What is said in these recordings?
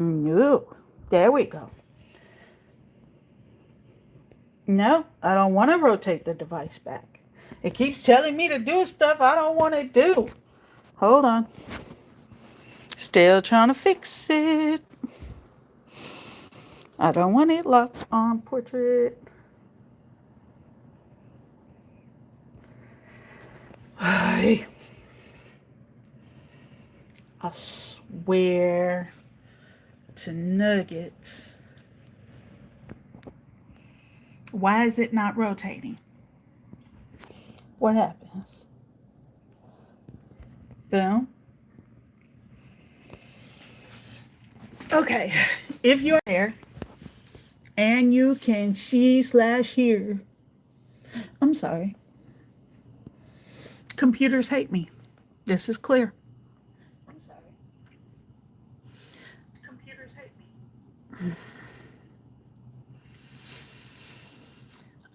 No. There we go. No, I don't want to rotate the device back. It keeps telling me to do stuff I don't want to do. Hold on. Still trying to fix it. I don't want it locked on portrait. I swear to nuggets. Why is it not rotating? What happens? Boom. Okay, if you're there and you can see/hear, I'm sorry. Computers hate me. This is clear. I'm sorry. Computers hate me.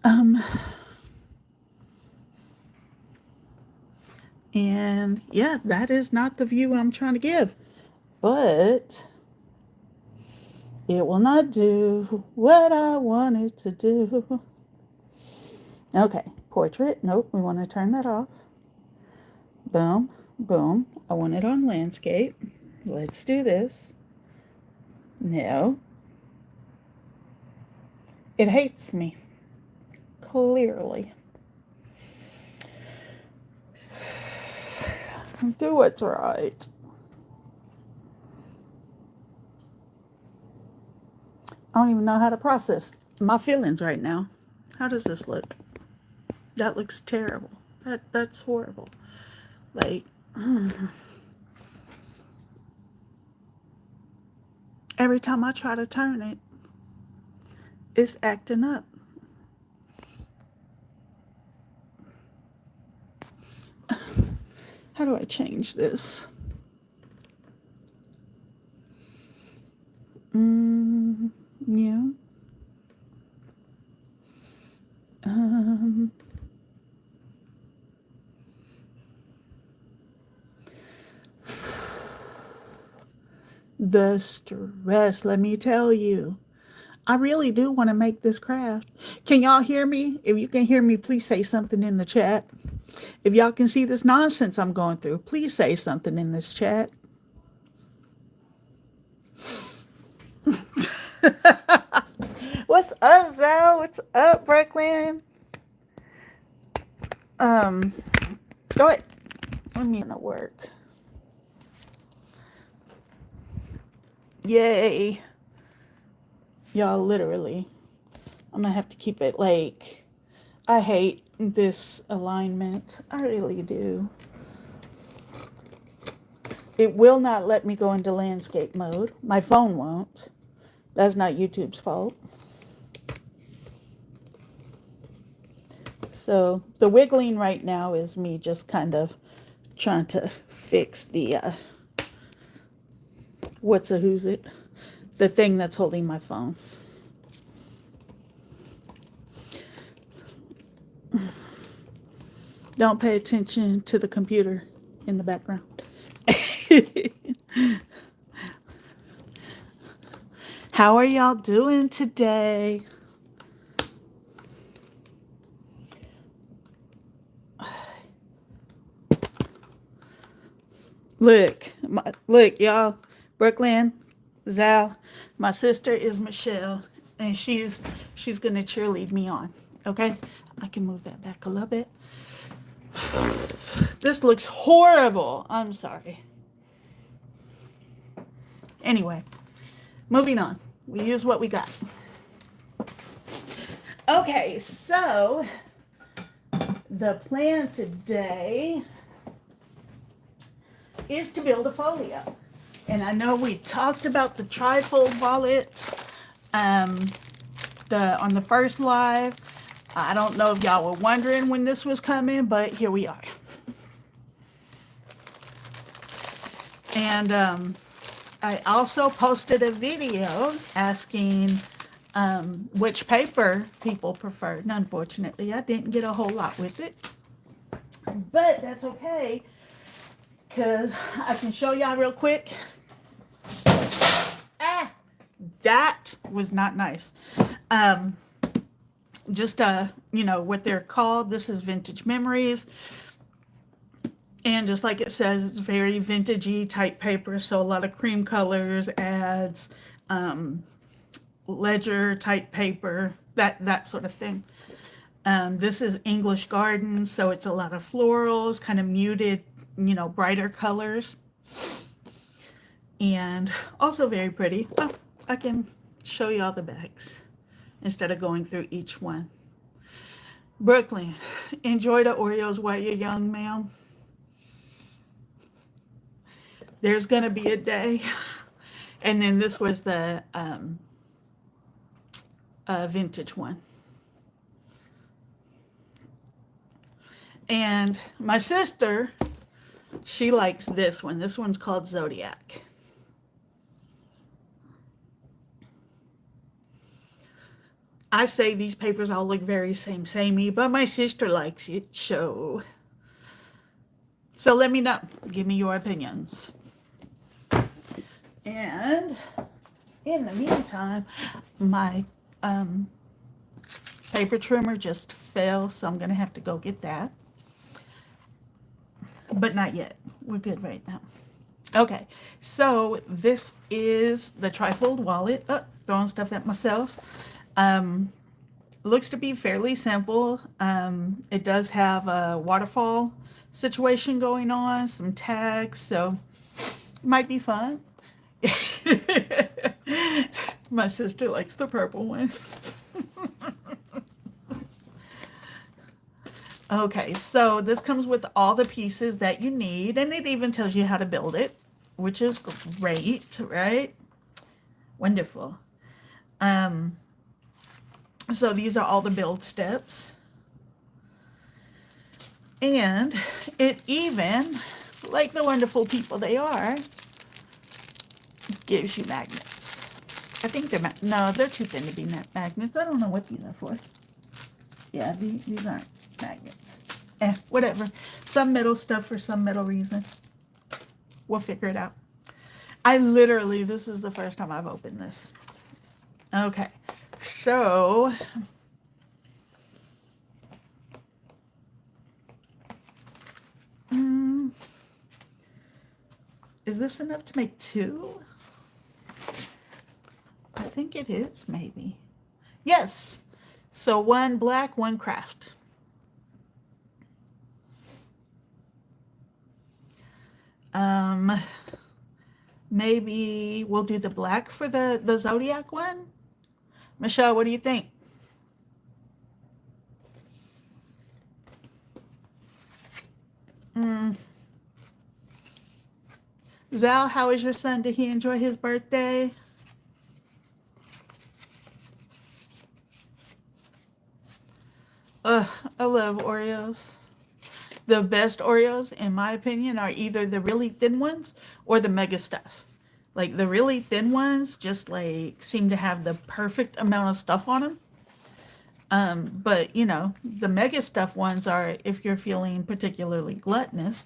Um, and yeah, that is not the view I'm trying to give, but it will not do what I want it to do. Okay, portrait. Nope, we want to turn that off. Boom, boom. I want it on landscape. Let's do this. No. It hates me. Clearly. Do what's right. I don't even know how to process my feelings right now. How does this look? That looks terrible. That's horrible. Like, every time I try to turn it, it's acting up. How do I change this? Yeah. The stress, let me tell you. I really do want to make this craft. Can y'all hear me? If you can hear me, please say something in the chat. If y'all can see this nonsense I'm going through, please say something in this chat. What's up, Zal? What's up, Brooklyn? Go ahead. Let me gonna work. Yay. Y'all, literally. I'm gonna have to keep it like, I hate this alignment. I really do. It will not let me go into landscape mode. My phone won't. That's not YouTube's fault. So the wiggling right now is me just kind of trying to fix the, who's it? The thing that's holding my phone. Don't pay attention to the computer in the background. How are y'all doing today? Look, y'all. Brooklyn, Zal, my sister is Michelle, and she's gonna cheerlead me on. Okay, I can move that back a little bit. This looks horrible. I'm sorry. Anyway, moving on. We use what we got. Okay, so the plan today is to build a folio. And I know we talked about the Tri-Fold Wallet on the first live. I don't know if y'all were wondering when this was coming, but here we are. And I also posted a video asking which paper people preferred. And unfortunately, I didn't get a whole lot with it. But that's okay, because I can show y'all real quick. that was not nice. Um, just you know what they're called. This is Vintage Memories, and just like it says, it's very vintagey type paper. So a lot of cream colors, ads, um, ledger type paper, that sort of thing. This is English Garden, so it's a lot of florals, kind of muted, you know, brighter colors, and also very pretty. Oh, I can show you all the bags instead of going through each one. Brooklyn, enjoy the Oreos while you're young, ma'am. There's gonna be a day. And then this was the vintage one. And my sister, she likes this one. This one's called Zodiac. I say these papers all look very samey, but my sister likes it, so let me know. Give me your opinions. And in the meantime, my paper trimmer just fell, so I'm gonna have to go get that. But not yet. We're good right now. Okay, so this is the Tri-Fold Wallet. Oh, throwing stuff at myself. Um, Looks to be fairly simple. It does have a waterfall situation going on, some tags, so it might be fun. My sister likes the purple one. Okay, so this comes with all the pieces that you need, and it even tells you how to build it, which is great, right? Wonderful. Um, so these are all the build steps. And it even, like the wonderful people they are, gives you magnets. I think they're, no, they're too thin to be magnets. I don't know what these are for. Yeah, these aren't magnets. Whatever. Some metal stuff for some metal reason. We'll figure it out. I literally, this is the first time I've opened this. Okay, so is this enough to make two? I think it is, maybe. Yes. So one black, one craft. Maybe we'll do the black for the Zodiac one. Michelle, what do you think? Zal, how is your son? Did he enjoy his birthday? Ugh, I love Oreos. The best Oreos, in my opinion, are either the really thin ones or the mega stuff. Like the really thin ones just like seem to have the perfect amount of stuff on them. But you know, the mega stuff ones are if you're feeling particularly gluttonous,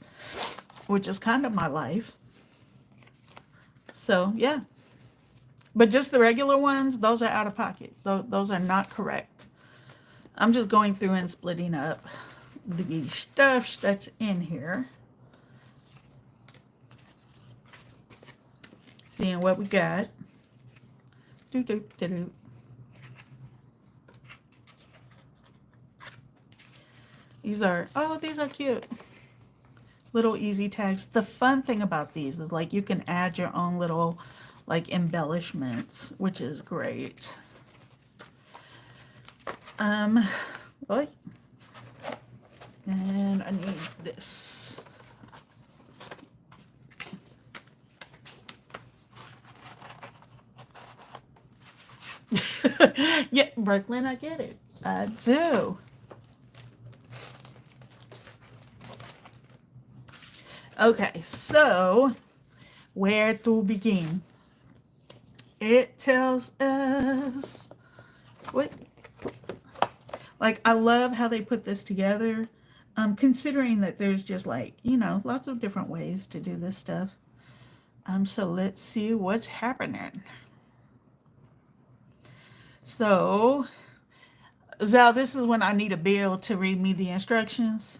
which is kind of my life. So yeah. But just the regular ones, those are out of pocket. Those are not correct. I'm just going through and splitting up the stuff that's in here. Seeing what we got. Do do do do. These are cute. Little easy tags. The fun thing about these is like you can add your own little like embellishments, which is great. Oh, and I need this. Yeah, Brooklyn, I get it. I do. Okay, so where to begin? It tells us what, like, I love how they put this together. Considering that there's just like, you know, lots of different ways to do this stuff. So let's see what's happening. So, Zal, this is when I need a bill to read me the instructions.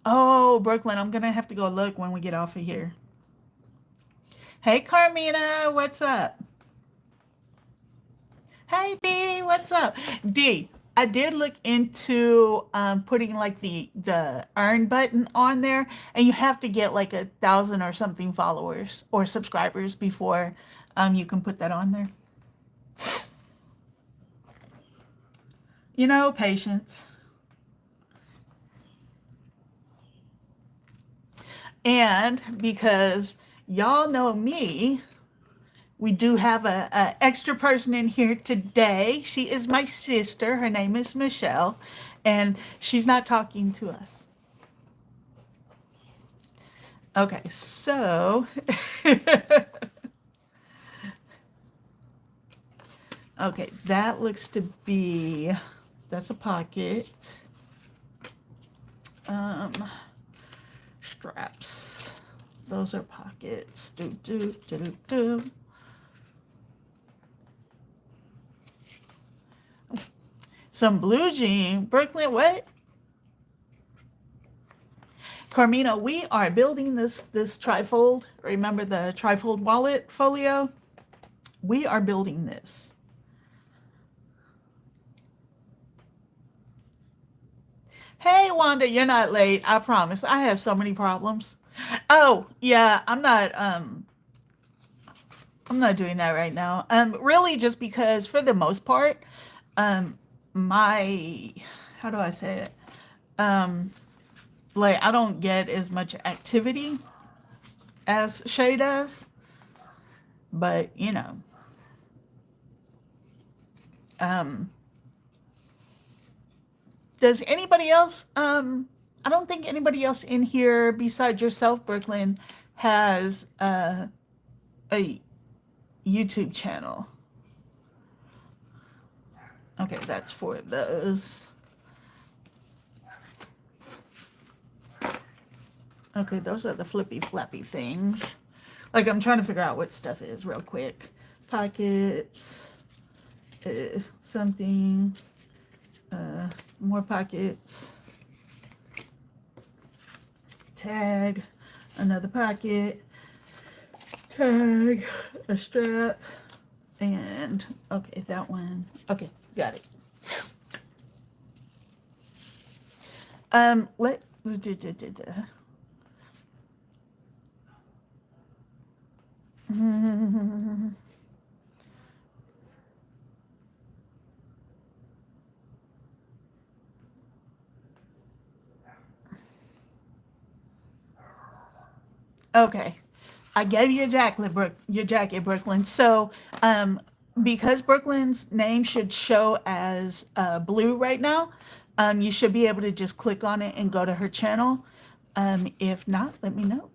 Oh, Brooklyn, I'm gonna have to go look when we get off of here. Hey, Carmina, what's up? Hey, D, what's up? D, I did look into putting like the earn button on there, and you have to get like 1,000 or something followers or subscribers before you can put that on there. You know, patience. And because y'all know me, we do have a extra person in here today. She is my sister. Her name is Michelle, and she's not talking to us. Okay, so okay, that looks to be that's a pocket. Um, straps. Those are pockets. Do do do do do. Some blue jean. Brooklyn, what? Carmina, we are building this trifold. Remember the Tri-Fold Wallet Folio? We are building this. Hey Wanda, you're not late. I promise. I had so many problems. Oh, yeah, I'm not doing that right now. Really just because for the most part, um my how do I say it? Um like I don't get as much activity as Shay does, but um does anybody else I don't think anybody else in here besides yourself, Brooklyn, has a YouTube channel. Okay, that's for those. Okay, those are the flippy flappy things. Like I'm trying to figure out what stuff is real quick. Pockets is something. More pockets. Tag, another pocket. Tag, a strap, and okay, that one. Okay, got it. Let okay. I gave you your jacket, Brooklyn. So, because Brooklyn's name should show as blue right now, you should be able to just click on it and go to her channel. If not, let me know.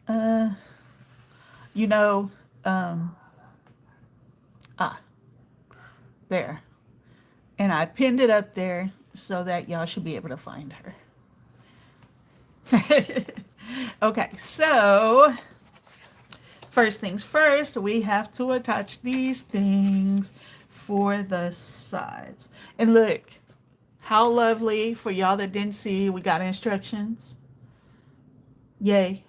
Uh, you know, um, ah, there. And I pinned it up there so that y'all should be able to find her. Okay, so first things first, we have to attach these things for the sides. And look, how lovely for y'all that didn't see, we got instructions. Yay.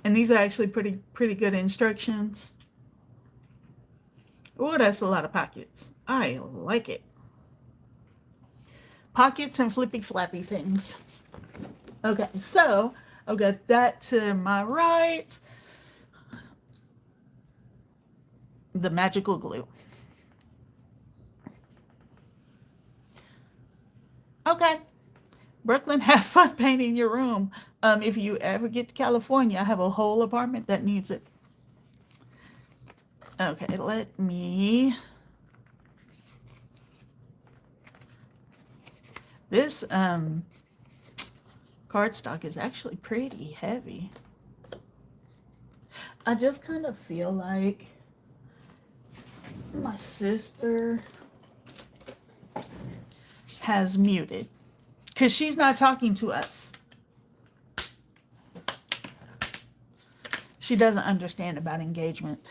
And these are actually pretty good instructions. Oh, that's a lot of pockets. I like it. Pockets and flippy flappy things. Okay, so I've got that to my right. The magical glue. Okay, Brooklyn, have fun painting your room. If you ever get to California, I have a whole apartment that needs it. Okay, let me. This cardstock is actually pretty heavy. I just kind of feel like my sister has muted because she's not talking to us. She doesn't understand about engagement.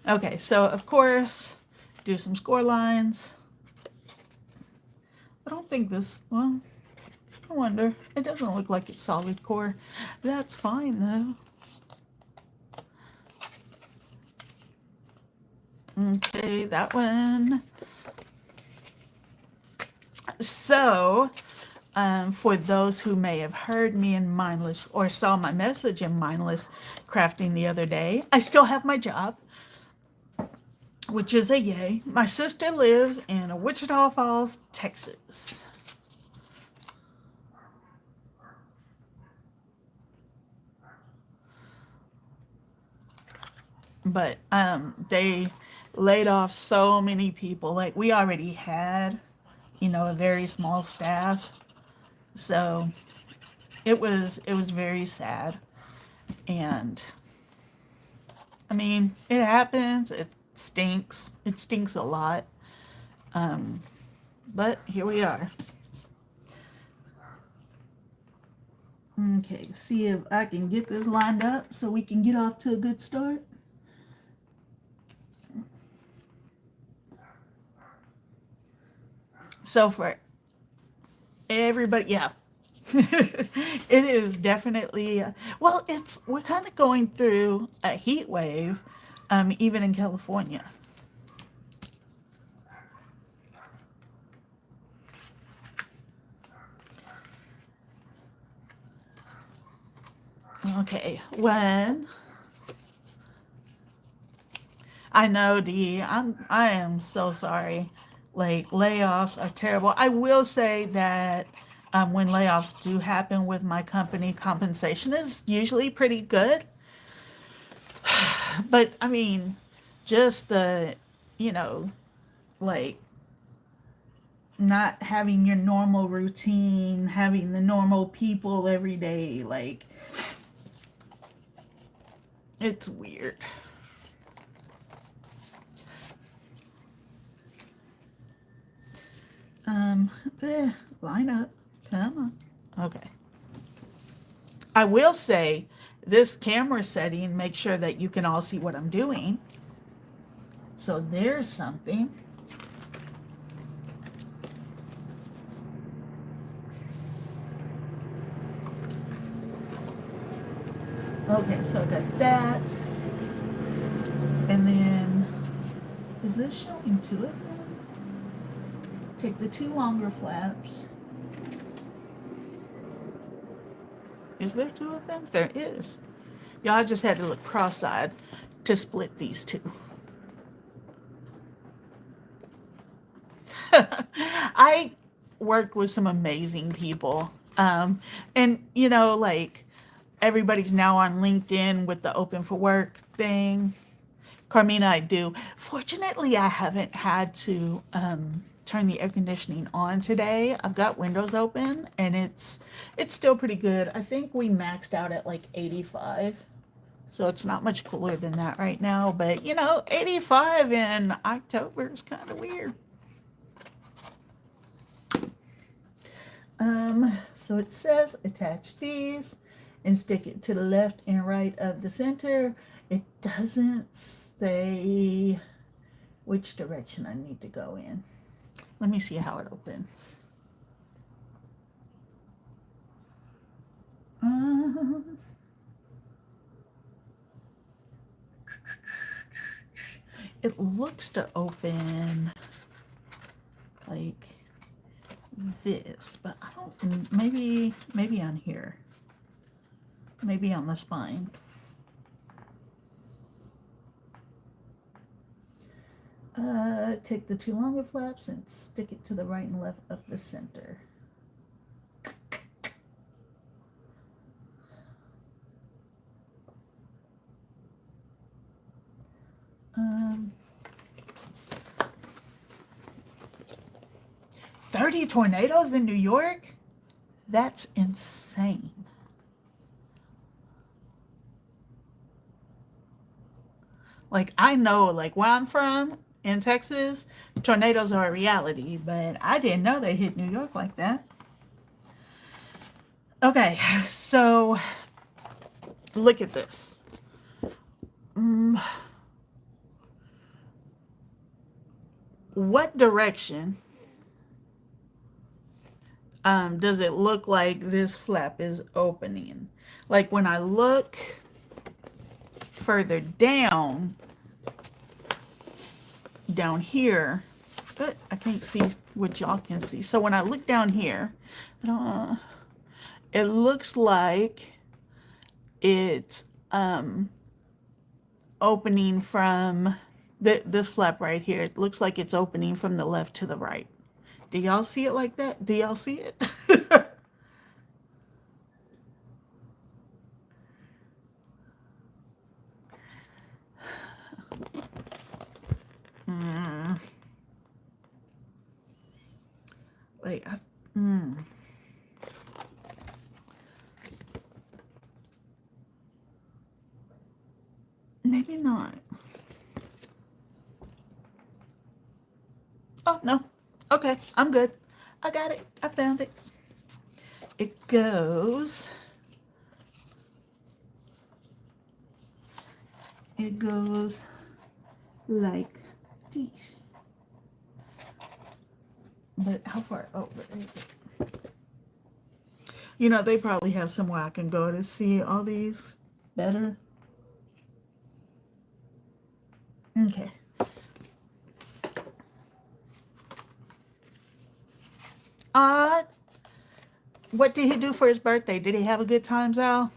Okay, so of course, do some score lines. I don't think this, well, I wonder. It doesn't look like it's solid core. That's fine though. Okay, that one. So, for those who may have heard me in Mindless or saw my message in Mindless Crafting the other day, I still have my job, which is a yay. My sister lives in Wichita Falls, Texas. But they laid off so many people. Like we already had, a very small staff. So it was very sad. And I mean, it happens. It stinks. It stinks a lot. But here we are. Okay, see if I can get this lined up so we can get off to a good start. So for everybody, yeah. It is definitely, well, we're kind of going through a heat wave, even in California. Okay, I know, Dee, I am so sorry. Like layoffs are terrible. I will say that when layoffs do happen with my company, compensation is usually pretty good. But I mean, just the, you know, like not having your normal routine, having the normal people every day, like it's weird. Um, line up. Come on. Okay. I will say this camera setting makes sure that you can all see what I'm doing. So there's something. Okay, so I got that. And then, is this showing two of them? Take the two longer flaps. Is there two of them? There is. Y'all just had to look cross-eyed to split these two. I worked with some amazing people. And like everybody's now on LinkedIn with the open for work thing. Carmina, I do. Fortunately, I haven't had to turn the air conditioning on today. I've got windows open and it's still pretty good. I think we maxed out at like 85. So it's not much cooler than that right now, but 85 in October is kind of weird. So it says attach these and stick it to the left and right of the center. It doesn't say which direction I need to go in. Let me see how it opens. It looks to open like this, but I don't, maybe on here, maybe on the spine. Take the two longer flaps and stick it to the right and left of the center. 30 tornadoes in New York? That's insane. Like, I know, like, where I'm from, in Texas, tornadoes are a reality, but I didn't know they hit New York like that. Okay, so look at this. What direction does it look like this flap is opening? Like when I look further down here, but I can't see what y'all can see. So when I look down here, it looks like it's opening from this flap right here. It looks like it's opening from the left to the right. Do y'all see it like that? Do y'all see it? Like, maybe not. Oh, no. Okay, I'm good. I got it. I found it. It goes like this. But how far over is it? You know, they probably have somewhere I can go to see all these better. Okay. What did he do for his birthday? Did he have a good time, Zal?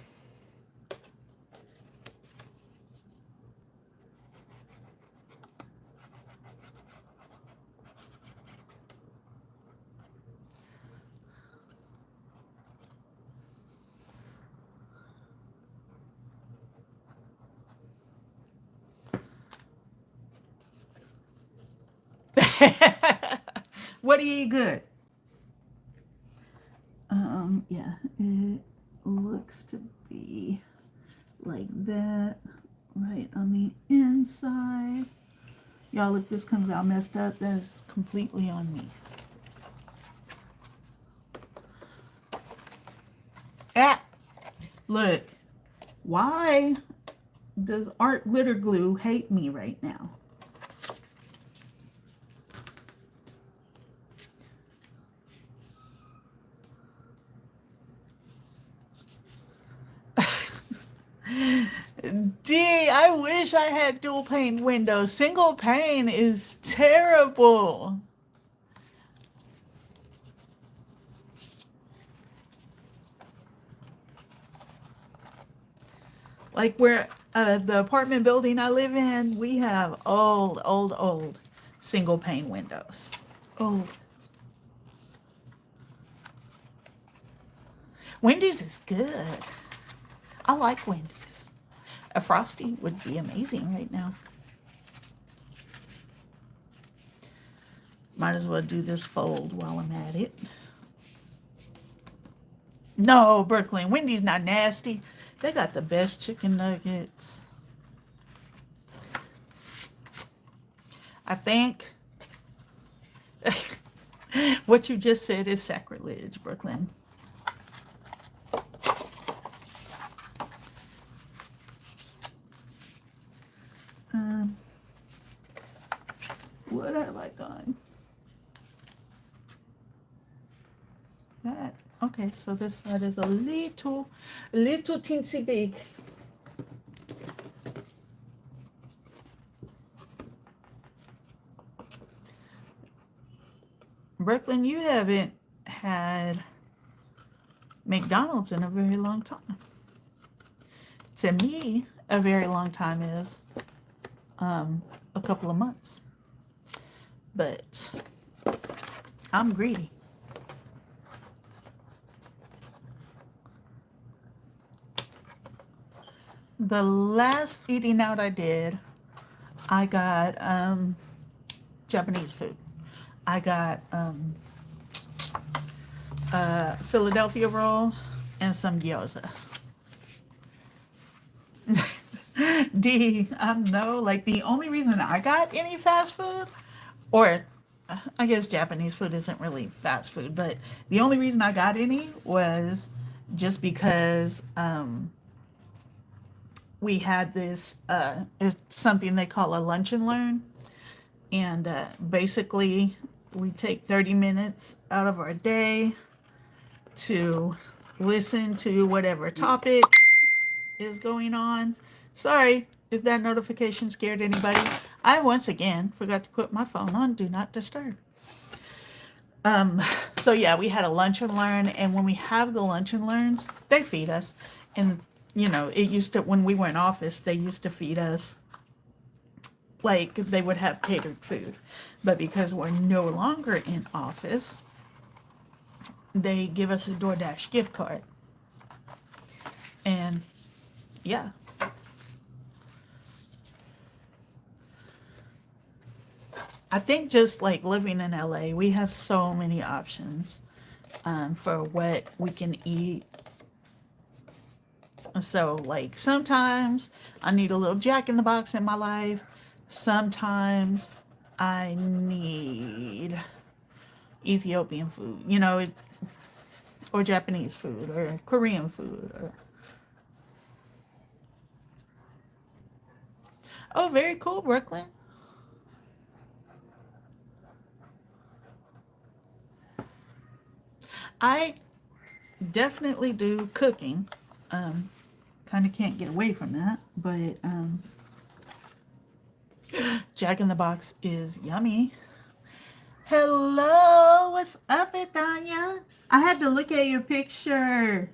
What do you eat good? Yeah, it looks to be like that right on the inside. Y'all, if this comes out messed up, that is completely on me. Ah, look, why does art glitter glue hate me right now? D, I wish I had dual pane windows. Single pane is terrible. Like where the apartment building I live in, we have old single pane windows. Old. Wendy's is good. I like Wendy's. A Frosty would be amazing right now. Might as well do this fold while I'm at it. No, Brooklyn. Wendy's not nasty. They got the best chicken nuggets. I think what you just said is sacrilege, Brooklyn. What have I done? That. Okay, so this side is a little teensy big. Brooklyn, you haven't had McDonald's in a very long time. To me, a very long time is a couple of months. But I'm greedy. The last eating out I did, I got Japanese food. I got Philadelphia roll and some gyoza. D, no, like the only reason I got any fast food, or I guess Japanese food isn't really fast food, but the only reason I got any was just because we had this, it's something they call a lunch and learn. And basically, we take 30 minutes out of our day to listen to whatever topic is going on. Sorry if that notification scared anybody. I once again forgot to put my phone on Do Not Disturb. So yeah, we had a lunch and learn, and when we have the lunch and learns, they feed us. And it used to, when we were in office, they used to feed us like they would have catered food. But because we're no longer in office, they give us a DoorDash gift card. And yeah. I think just like living in LA, we have so many options for what we can eat. So, like, sometimes I need a little Jack in the Box in my life. Sometimes I need Ethiopian food, or Japanese food, or Korean food. Oh, very cool, Brooklyn. I definitely do cooking. Kind of can't get away from that, but Jack in the Box is yummy. Hello, what's up, Adanya? I had to look at your picture.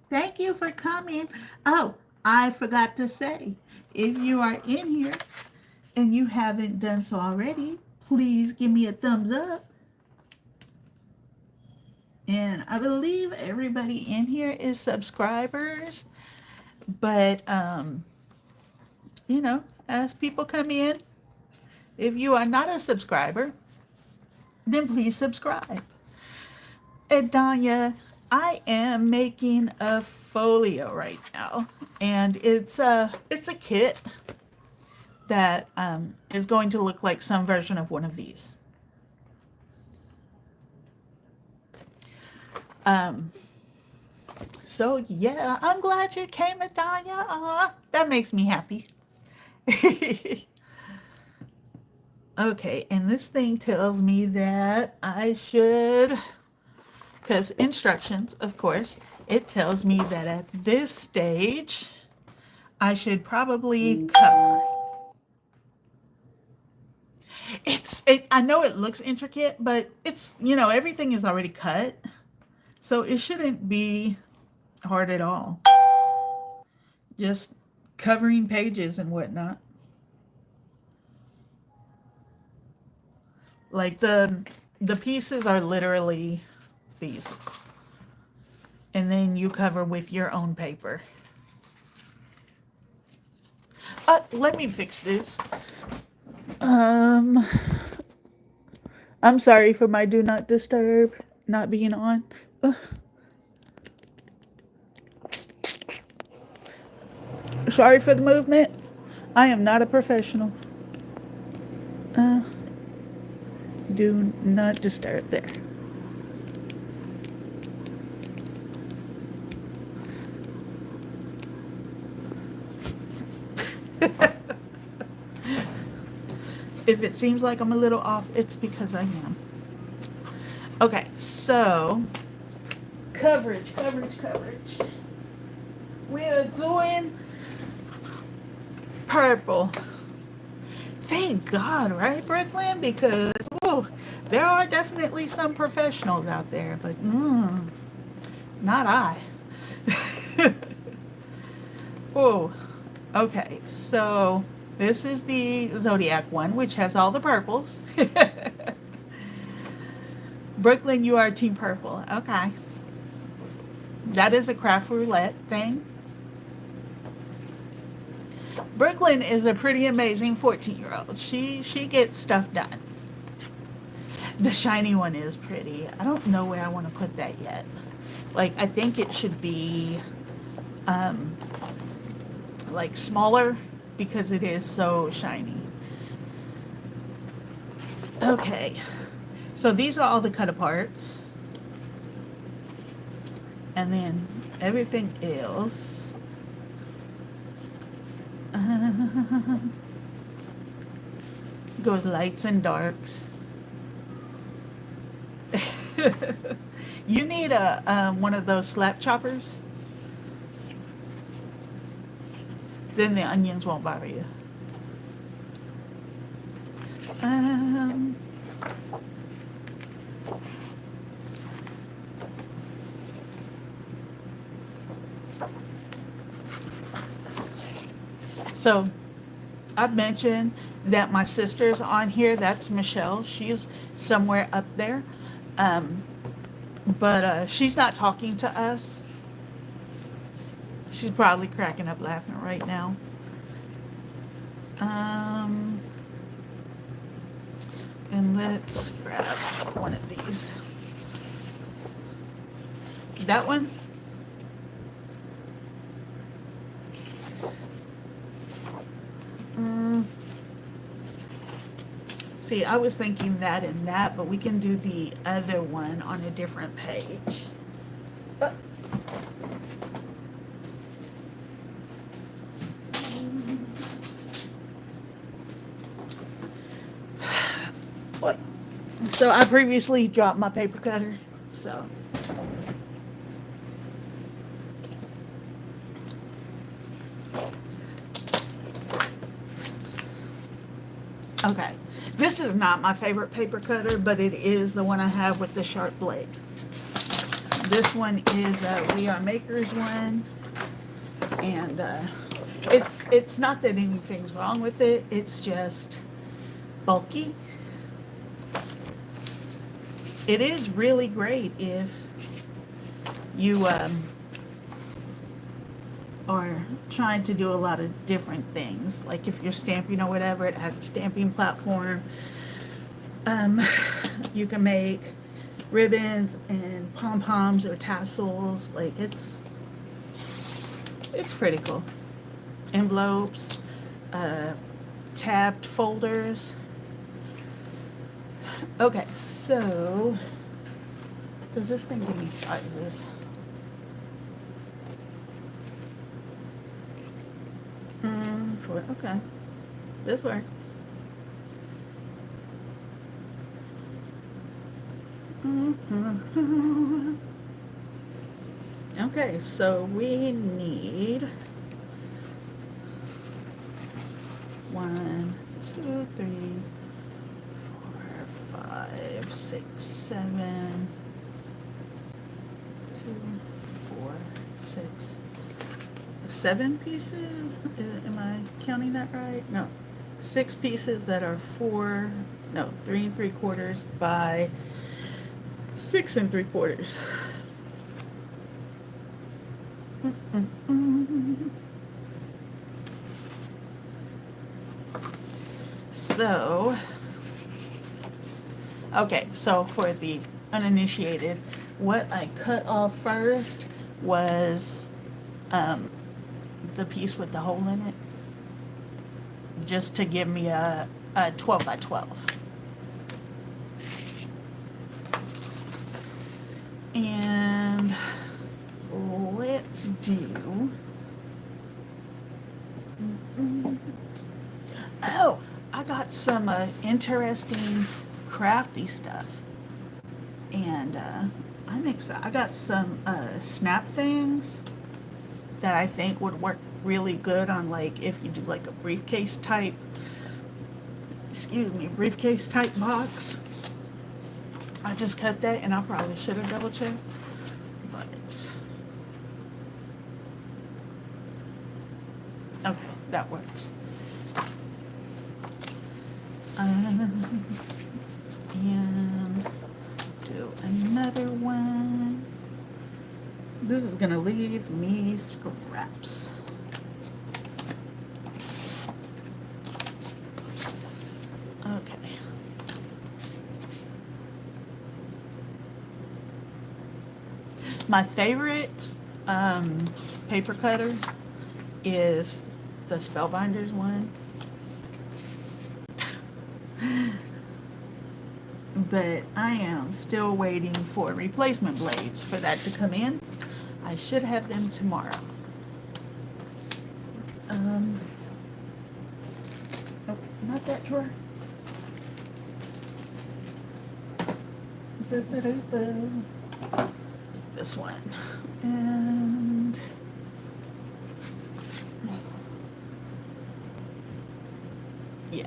Thank you for coming. Oh, I forgot to say, if you are in here and you haven't done so already, please give me a thumbs up. And I believe everybody in here is subscribers. But, as people come in, if you are not a subscriber, then please subscribe. And Danya, I am making a folio right now. And it's a kit that is going to look like some version of one of these. So yeah, I'm glad you came, Adanya. That makes me happy. Okay, and this thing tells me that I should, because instructions, of course, it tells me that at this stage, I should probably cover. I know it looks intricate, but it's, everything is already cut. So it shouldn't be hard at all. Just covering pages and whatnot. Like the pieces are literally these. And then you cover with your own paper. Let me fix this. I'm sorry for my Do Not Disturb not being on. Sorry for the movement. I am not a professional. Do not disturb there. If it seems like I'm a little off, it's because I am. Okay, so coverage. We are doing purple. Thank God, right, Brooklyn? Because there are definitely some professionals out there, but not I. Oh, okay. So this is the Zodiac one, which has all the purples. Brooklyn, you are Team Purple. Okay. That is a craft roulette thing. Brooklyn is a pretty amazing 14-year-old. She gets stuff done. The shiny one is pretty. I don't know where I want to put that yet. Like, I think it should be like smaller because it is so shiny. Okay, so these are all the cut aparts. And then everything else goes lights and darks. You need a one of those slap choppers. Then the onions won't bother you. Um, so I've mentioned that my sister's on here. That's Michelle. She's somewhere up there. Um, but she's not talking to us. She's probably cracking up laughing right now. Um, and let's grab one of these. That one? See, I was thinking that and that, but we can do the other one on a different page. Uh, What? So I previously dropped my paper cutter, so. Okay. This is not my favorite paper cutter, but it is the one I have with the sharp blade. This one is a We Are Makers one, and it's not that anything's wrong with it. It's just bulky. It is really great if you are trying to do a lot of different things. Like if you're stamping or whatever, it has a stamping platform. You can make ribbons and pom-poms or tassels. Like it's pretty cool. Envelopes, tabbed folders. Okay, so does this thing give me sizes? Okay, this works. Okay, so we need 1, 2, 3, 4, 5, 6, 7, 2, 4, 6, 7 pieces. Am I counting that right? No, 6 pieces that are 3 3/4 by 6 3/4. So, okay, so for the uninitiated, what I cut off first was the piece with the hole in it, just to give me a 12 by 12. And let's do, oh, I got some interesting crafty stuff, and I'm excited. I got some snap things that I think would work really good on, like, if you do like a briefcase type box. I just cut that, and I probably should have double checked, but okay, that works. And do another one. This is gonna leave me scraps. Okay. My favorite paper cutter is the Spellbinders one. But I am still waiting for replacement blades for that to come in. I should have them tomorrow. Nope, not that drawer. This one. And yeah.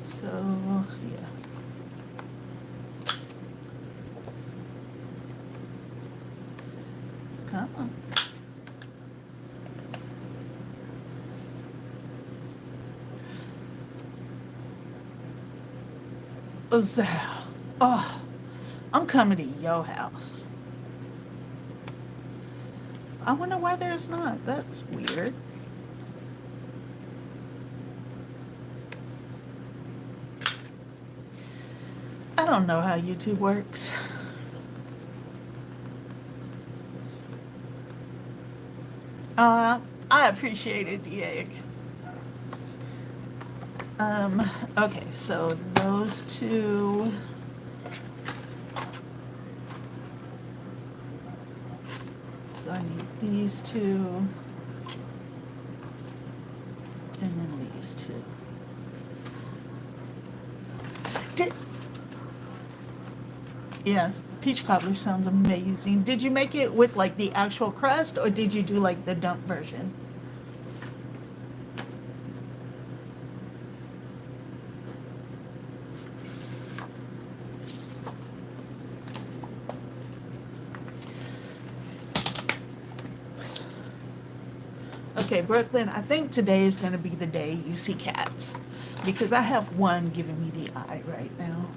So, yeah. Come on. Zal. Oh, I'm coming to your house. I wonder why there's not. That's weird. I don't know how YouTube works. I appreciate it, Diego. Okay, so those two. So I need these two. And then these two. Yeah, peach cobbler sounds amazing. Did you make it with like the actual crust or did you do like the dump version? Okay, Brooklyn, I think today is going to be the day you see cats because I have one giving me the eye right now.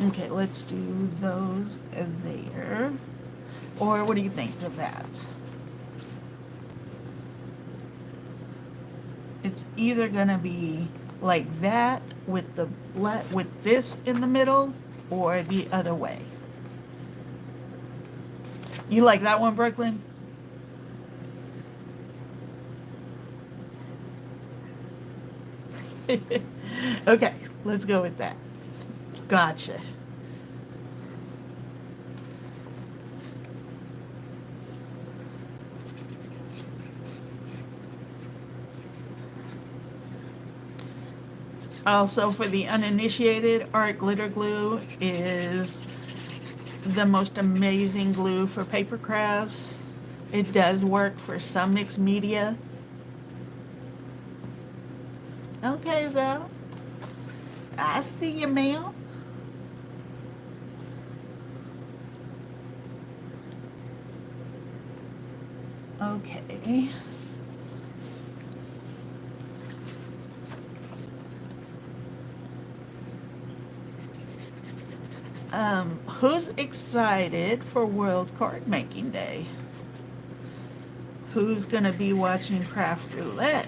Okay, let's do those there. Or what do you think of that? It's either going to be like that with the with this in the middle or the other way. You like that one, Brooklyn? Okay, let's go with that. Gotcha. Also, for the uninitiated, art glitter glue is the most amazing glue for paper crafts. It does work for some mixed media. Okay, Zal. I see you, ma'am. Okay. Who's excited for World Card Making Day? Who's gonna be watching Craft Roulette?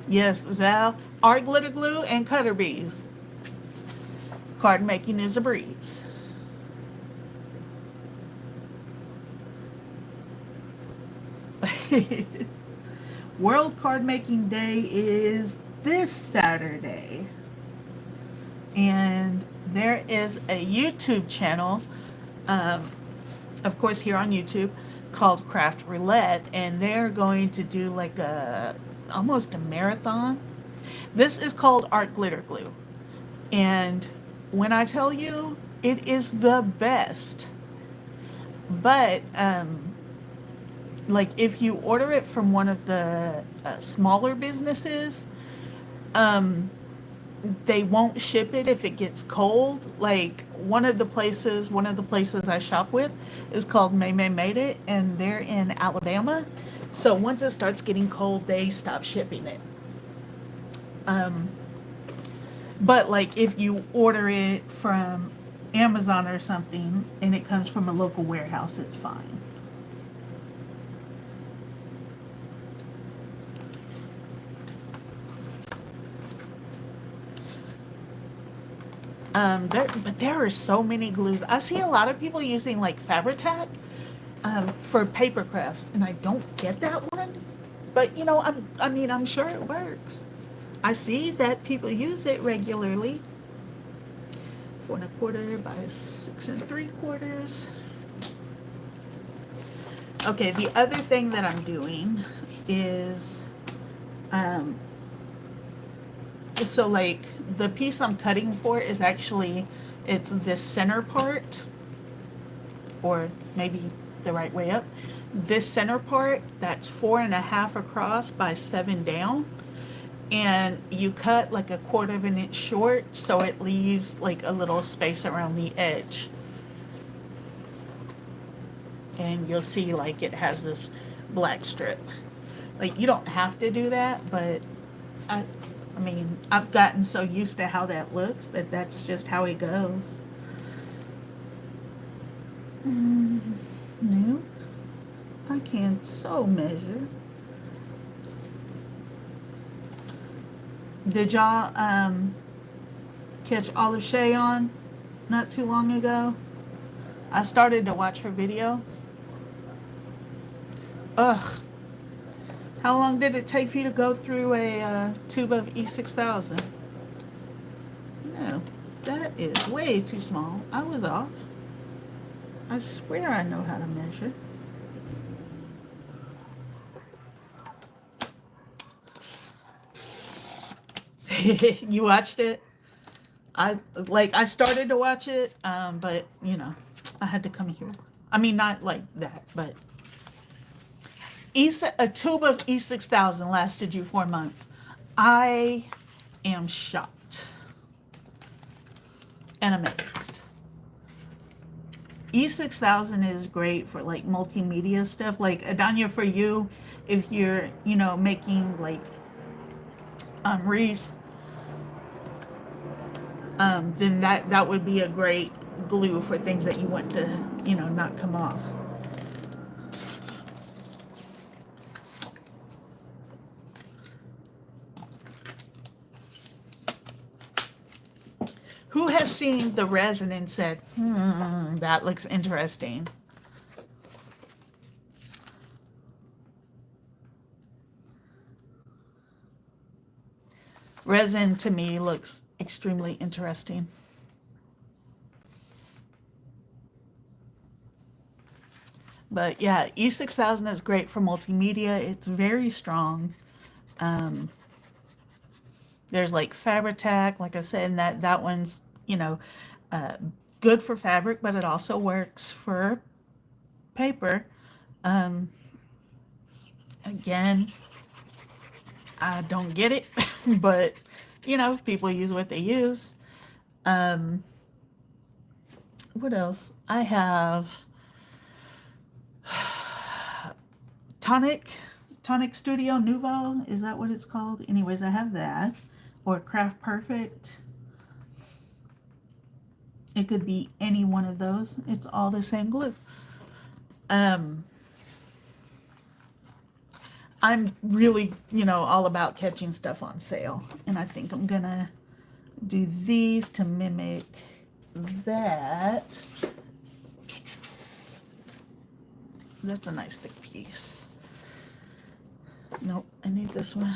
Yes, Zal. Art glitter glue and cutter bees. Card making is a breeze. World Card Making Day is this Saturday. And there is a YouTube channel, of course, here on YouTube, called Craft Roulette, and they're going to do like almost a marathon. This is called Art Glitter Glue. And when I tell you, it is the best. But like if you order it from one of the smaller businesses, they won't ship it if it gets cold. Like one of the places I shop with is called May May Made It, and they're in Alabama. So once it starts getting cold, they stop shipping it. But like if you order it from Amazon or something and it comes from a local warehouse, it's fine. But there are so many glues. I see a lot of people using like Fabri-Tac for paper crafts, and I don't get that one. But you know, I mean, I'm sure it works. I see that people use it regularly. 4 1/4 by 6 3/4. Okay, the other thing that I'm doing is, um, so like the piece I'm cutting for is actually, it's this center part, or maybe the right way up. This center part that's 4 1/2 across by 7 down. And you cut like 1/4 inch short so it leaves like a little space around the edge. And you'll see like it has this black strip. Like you don't have to do that, but I, I mean, I've gotten so used to how that looks that that's just how it goes. No, I can so measure. Did y'all catch Olive Shay on not too long ago? I started to watch her video. Ugh. How long did it take for you to go through a tube of E6000? No, that is way too small. I was off. I swear I know how to measure. You watched it? I started to watch it, but you know, I had to come here. I mean, not like that, but a tube of E6000 lasted you 4 months. I am shocked and amazed. E6000 is great for like multimedia stuff. Like Adanya, for you, if you're, you know, making like wreaths, then that would be a great glue for things that you want to, you know, not come off. Who has seen the resin and said, that looks interesting? Resin to me looks extremely interesting. But yeah, E6000 is great for multimedia. It's very strong. There's like Fabri-Tac, like I said, and that one's, you know, uh, good for fabric, but it also works for paper. Again, I don't get it, but you know, people use what they use. What else? I have Tonic Studio Nouveau. Is that what it's called? Anyways, I have that. Or Craft Perfect. It could be any one of those. It's all the same glue. I'm really, you know, all about catching stuff on sale. And I think I'm gonna do these to mimic that. That's a nice thick piece. Nope, I need this one.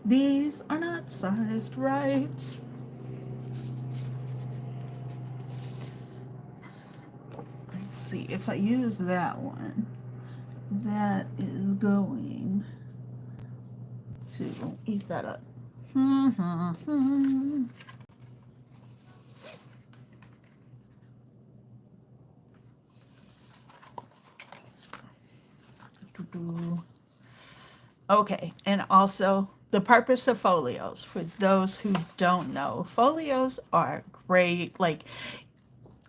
These are not sized right. Let's see, if I use that one, that is going to eat that up. Okay, and also the purpose of folios, for those who don't know, folios are great, like,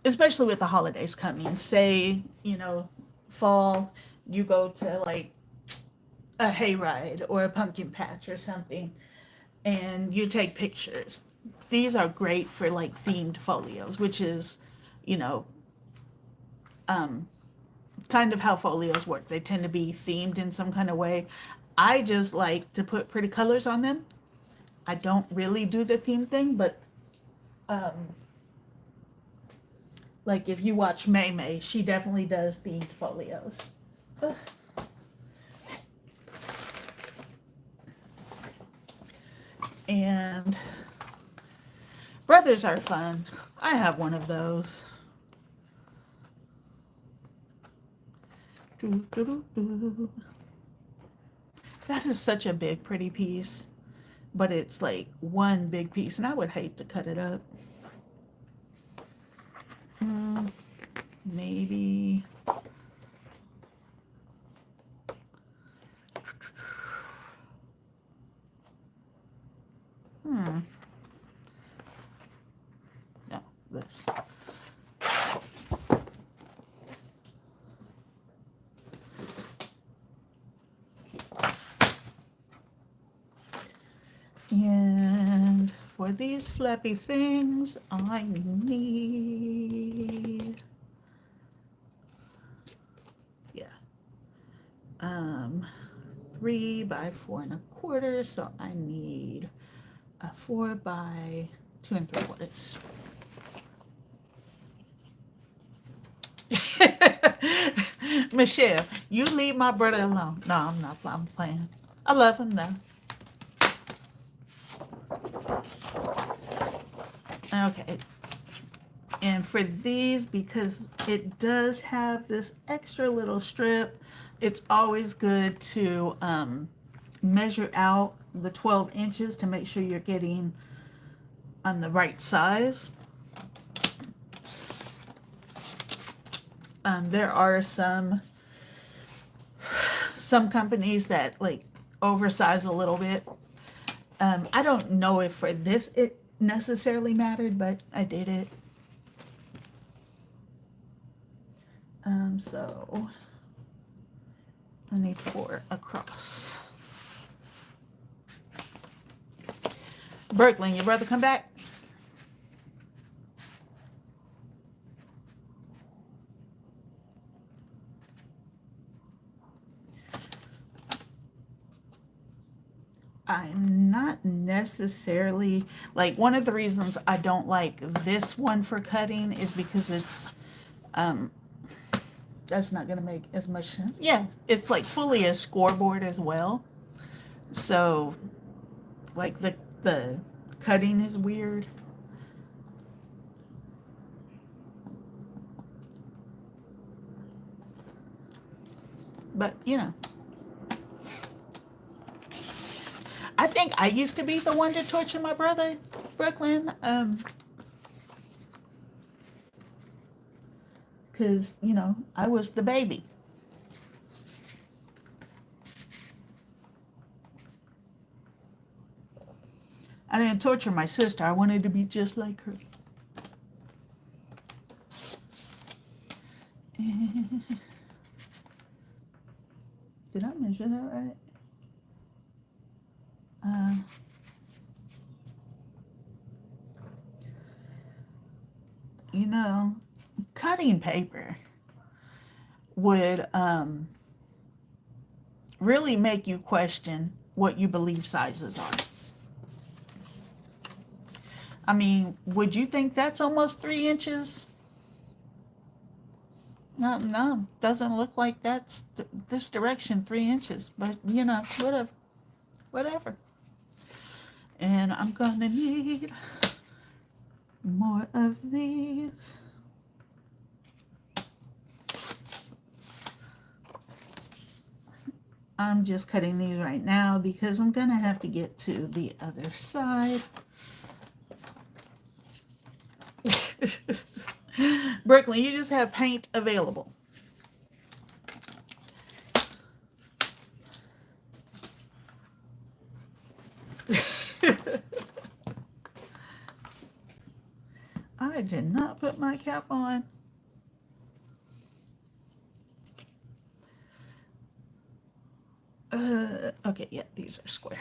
especially with the holidays coming. Say, you know, fall, you go to like a hayride or a pumpkin patch or something, and you take pictures. These are great for like themed folios, which is, you know, kind of how folios work. They tend to be themed in some kind of way. I just like to put pretty colors on them. I don't really do the theme thing, but like if you watch May May, she definitely does themed folios. Ugh. And brothers are fun. I have one of those. Doo, doo, doo, doo. That is such a big, pretty piece, but it's like one big piece, and I would hate to cut it up. Maybe. No, this. And for these flappy things, I need, yeah, 3 by 4 1/4. So I need a 4 by 2 3/4. Michelle, you leave my brother alone. No, I'm not. I'm playing. I love him though. Okay. And for these, because it does have this extra little strip, it's always good to measure out the 12 inches to make sure you're getting on the right size. There are some companies that like oversize a little bit. I don't know if for this it necessarily mattered, but I did it. So I need 4 across. Brooklyn, your brother come back? I'm not necessarily, like, one of the reasons I don't like this one for cutting is because it's, that's not going to make as much sense. Yeah, it's like fully a scoreboard as well. So, like, the cutting is weird. But, you know. I think I used to be the one to torture my brother, Brooklyn. Because, you know, I was the baby. I didn't torture my sister. I wanted to be just like her. Did I measure that right? You know, cutting paper would really make you question what you believe sizes are. I mean, would you think that's almost 3 inches? No, doesn't look like that's this direction 3 inches, but you know, whatever. And I'm gonna need more of these. I'm just cutting these right now because I'm gonna have to get to the other side. Brooklyn, you just have paint available. I did not put my cap on. Okay, yeah, these are square.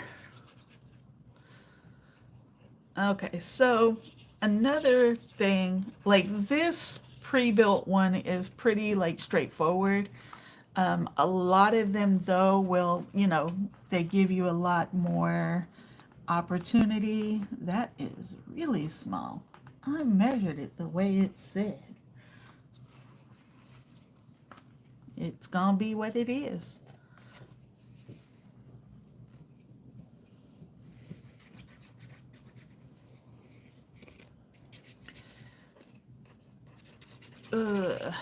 Okay, so another thing, like this pre-built one is pretty like straightforward. A lot of them though will, they give you a lot more opportunity. That is really small. I measured it the way it said. It's gonna be what it is. Ugh.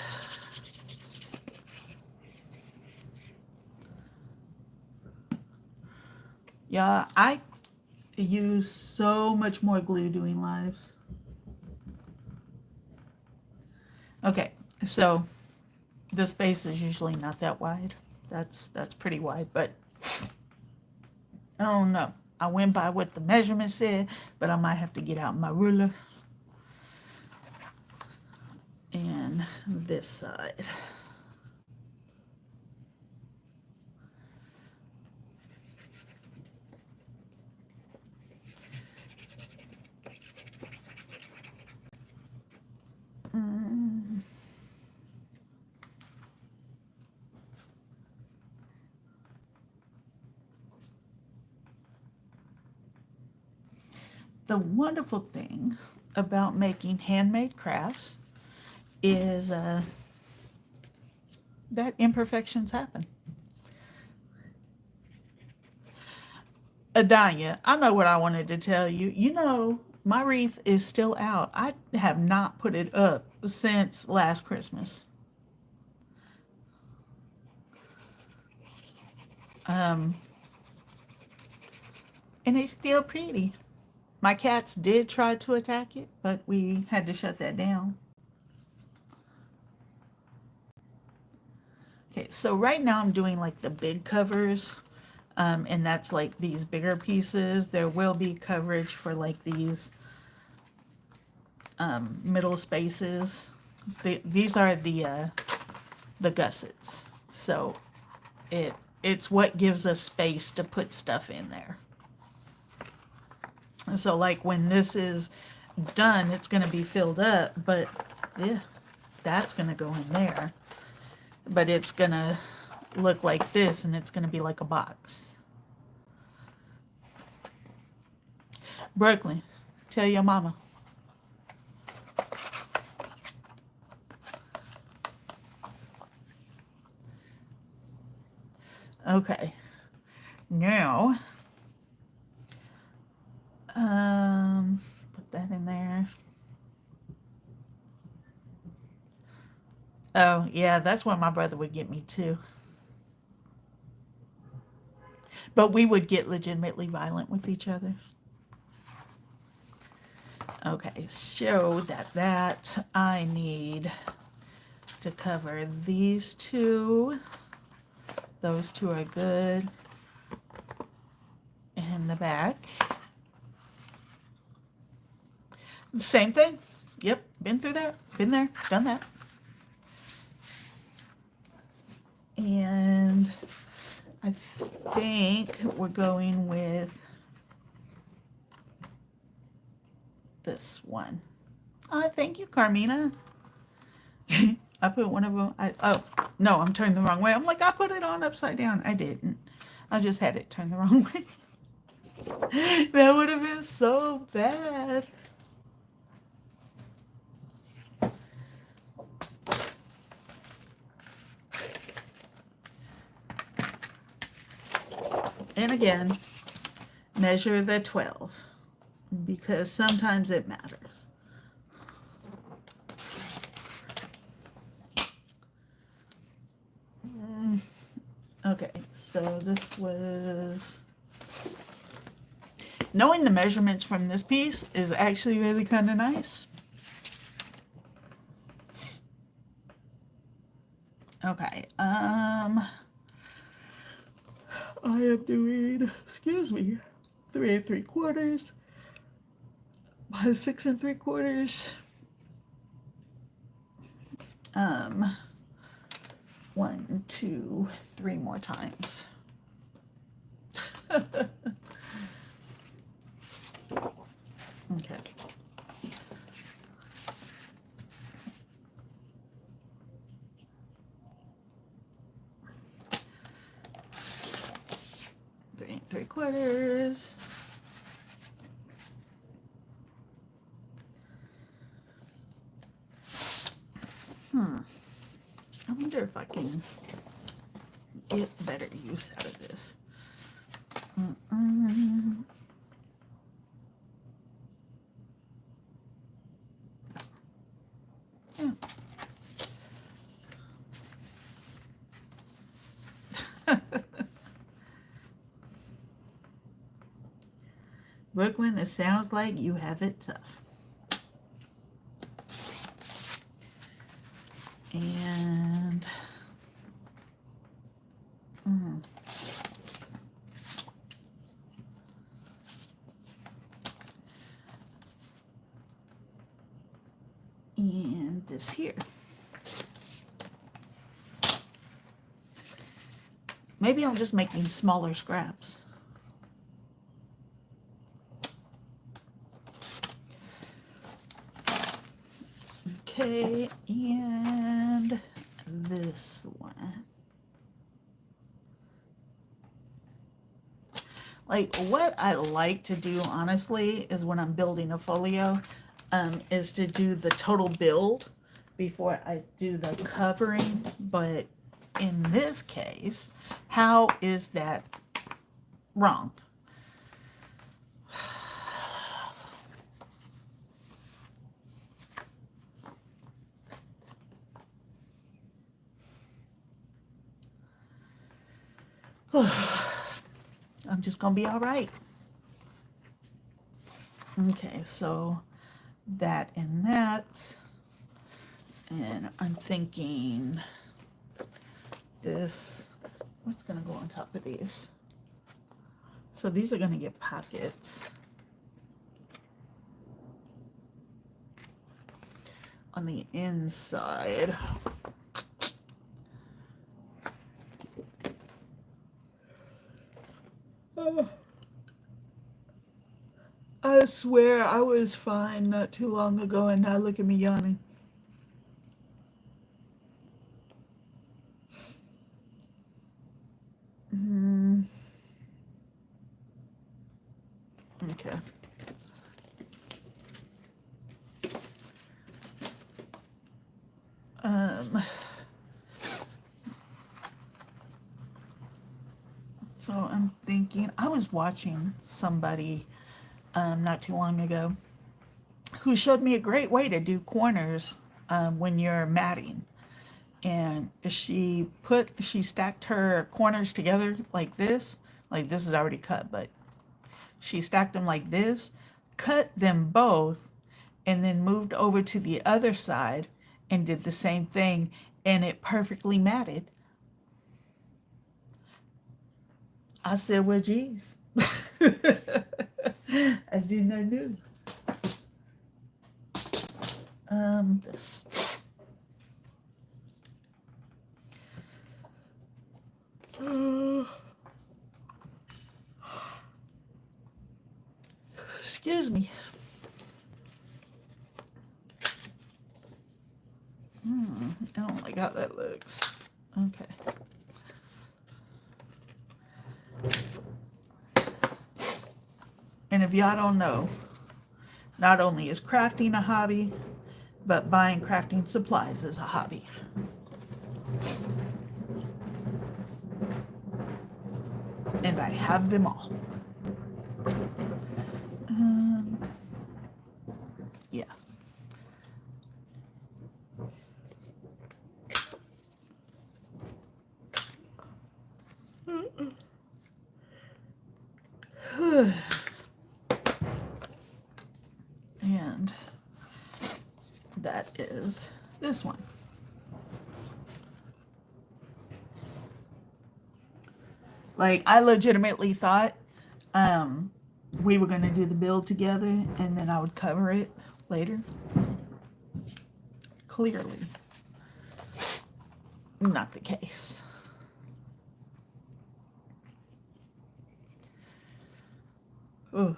Yeah, I use so much more glue doing lives. Okay, so the space is usually not that wide. That's pretty wide, but I don't know. I went by what the measurement said, but I might have to get out my ruler. And this side. The wonderful thing about making handmade crafts is that imperfections happen. Adanya, I know what I wanted to tell you. My wreath is still out. I have not put it up since last Christmas. Um, and it's still pretty. My cats did try to attack it, but we had to shut that down. Okay, so right now I'm doing like the big covers, and that's like these bigger pieces. There will be coverage for like these middle spaces. These are the gussets, so it's what gives us space to put stuff in there. So like when this is done, it's going to be filled up, but yeah, that's going to go in there. But it's going to look like this, and it's going to be like a box. Brooklyn, tell your mama. Okay, now put that in there. Oh yeah, that's what my brother would get me too. But we would get legitimately violent with each other. Okay, so that I need to cover these two. Those two are good. And the back. Same thing. Yep, been through that. Been there, done that. And I think we're going with this one. Thank you, Carmina. I put one of them. Oh, no, I'm turning the wrong way. I'm like, I put it on upside down. I didn't. I just had it turned the wrong way. That would have been so bad. And again, measure the 12 because sometimes it matters. Okay, so this was... Knowing the measurements from this piece is actually really kind of nice. Okay, I am doing, excuse me, 3 3/4 by 6 3/4. 1, 2, 3 more times. Okay. 3/4. I wonder if I can get better use out of this. Yeah. Brooklyn, it sounds like you have it tough. And and this here. Maybe I'm just making smaller scraps. Okay, and this one. Like, what I like to do, honestly, is when I'm building a folio, is to do the total build before I do the covering. But in this case, how is that wrong? I'm just gonna be all right. Okay, so that and that, and I'm thinking this, what's gonna go on top of these? So these are gonna get pockets on the inside. I swear I was fine not too long ago, and now look at me yawning. Okay. So I'm thinking, I was watching somebody not too long ago who showed me a great way to do corners when you're matting. And she stacked her corners together like this is already cut, but she stacked them like this, cut them both, and then moved over to the other side and did the same thing, and it perfectly matted. I said, well, geez. I did not know. This. Excuse me. I don't like how that looks. Okay. And if y'all don't know, not only is crafting a hobby, but buying crafting supplies is a hobby. And I have them all. Yeah. And that is this one. Like, I legitimately thought we were going to do the build together and then I would cover it later. Clearly not the case. Ooh.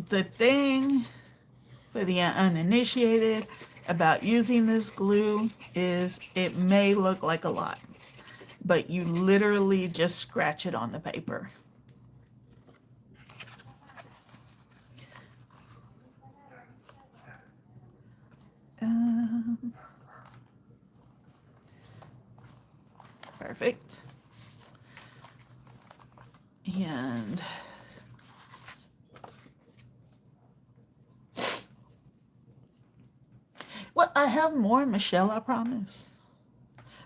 The thing For the uninitiated, about using this glue is it may look like a lot, but you literally just scratch it on the paper. Perfect. And well, I have more, Michelle, I promise.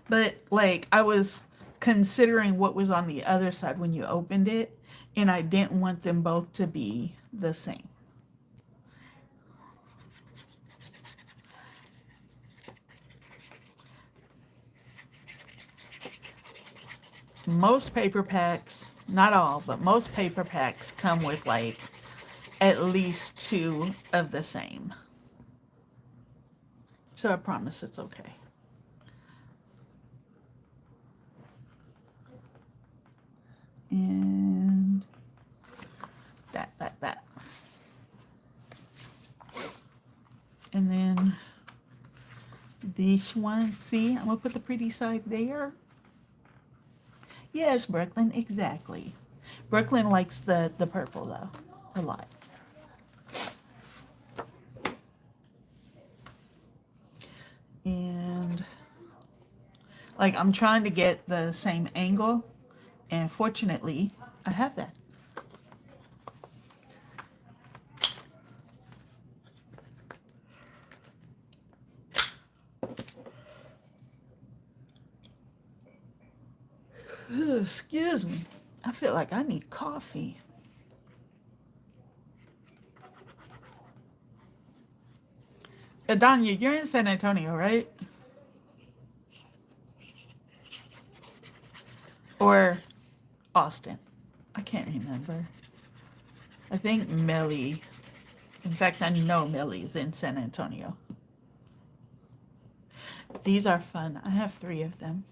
But like I was considering what was on the other side when you opened it, and I didn't want them both to be the same. Most paper packs, not all, but most paper packs come with like at least two of the same. So I promise it's okay. And that. And then this one, see, I'm gonna put the pretty side there. Yes, Brooklyn, exactly. Brooklyn likes the purple though, a lot. And like I'm trying to get the same angle, and fortunately, I have that. Ugh, excuse me. I feel like I need coffee. Adanya, you're in San Antonio, right? Or Austin? I can't remember. I think Melly. In fact, I know Melly's in San Antonio. These are fun. I have 3 of them.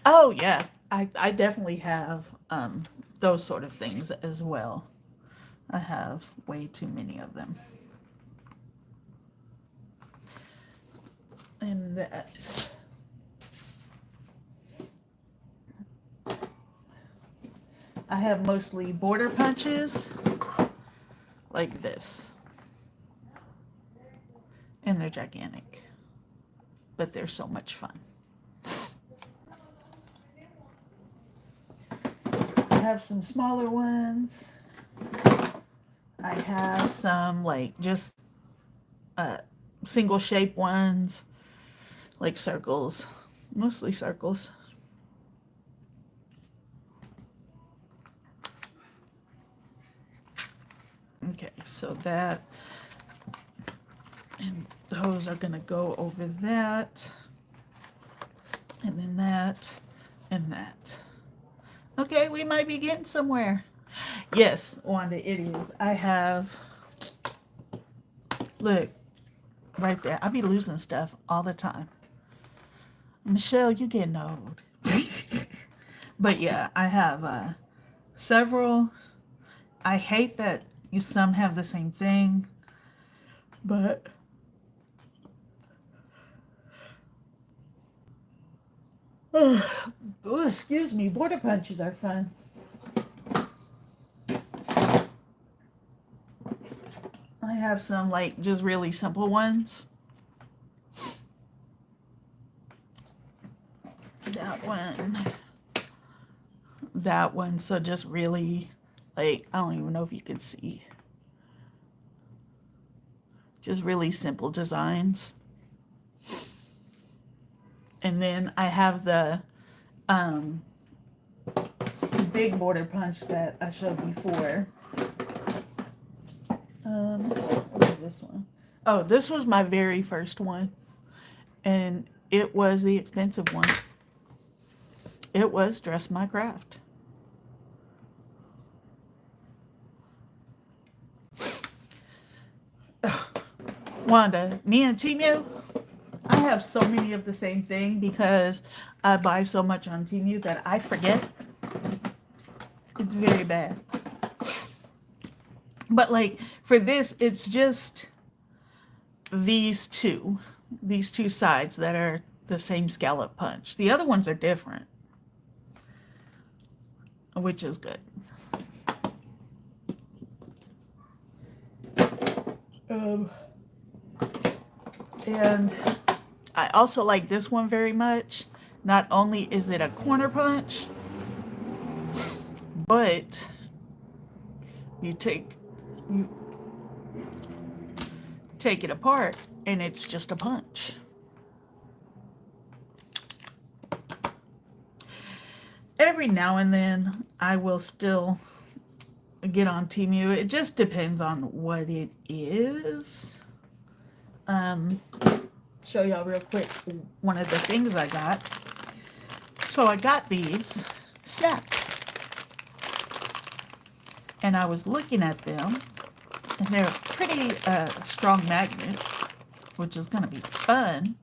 Oh yeah, I definitely have those sort of things as well. I have way too many of them. And that. I have mostly border punches like this. And they're gigantic, but they're so much fun. I have some smaller ones. I have some like just single shape ones, like circles, mostly circles. Okay, so that, and those are gonna go over that, and then that, and that. Okay, we might be getting somewhere. Yes, Wanda, it is. I have, look, right there. I be losing stuff all the time. Michelle, you getting old. But yeah, I have several. I hate that you some have the same thing, but oh, excuse me, border punches are fun. I have some like just really simple ones. That one, so just really like I don't even know if you can see. Just really simple designs. And then I have the big border punch that I showed before. What is this one? Oh, this was my very first one. And it was the expensive one. It was Dress My Craft. Wanda, me and Temu, I have so many of the same thing because I buy so much on Temu that I forget. It's very bad. But like for this, it's just these two sides that are the same scallop punch. The other ones are different, which is good. Um, and I also like this one very much. Not only is it a corner punch, but you you take it apart and it's just a punch. Every now and then I will still get on Temu. It just depends on what it is. Show y'all real quick one of the things I got. So I got these snaps and I was looking at them, and they're a pretty strong magnet, which is going to be fun.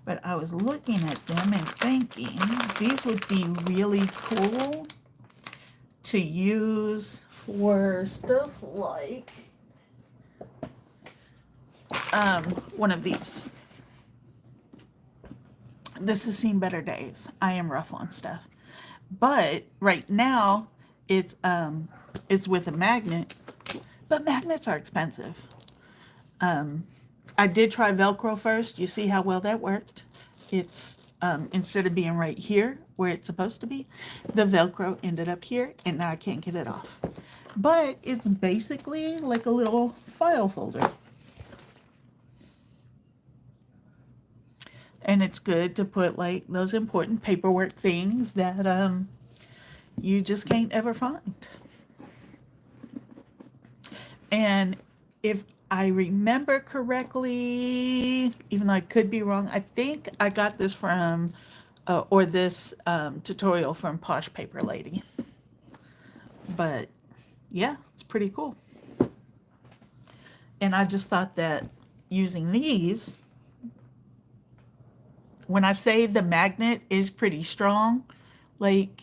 But I was looking at them and thinking these would be really cool to use for stuff like one of these. This has seen better days. I am rough on stuff. But right now it's with a magnet, but magnets are expensive. I did try Velcro first. You see how well that worked? It's instead of being right here where it's supposed to be, the Velcro ended up here, and now I can't get it off. But it's basically like a little file folder. And it's good to put like those important paperwork things that you just can't ever find. And if I remember correctly, even though I could be wrong, I think I got this from, or this tutorial from Posh Paper Lady. But yeah, it's pretty cool. And I just thought that using these, when I say the magnet is pretty strong, like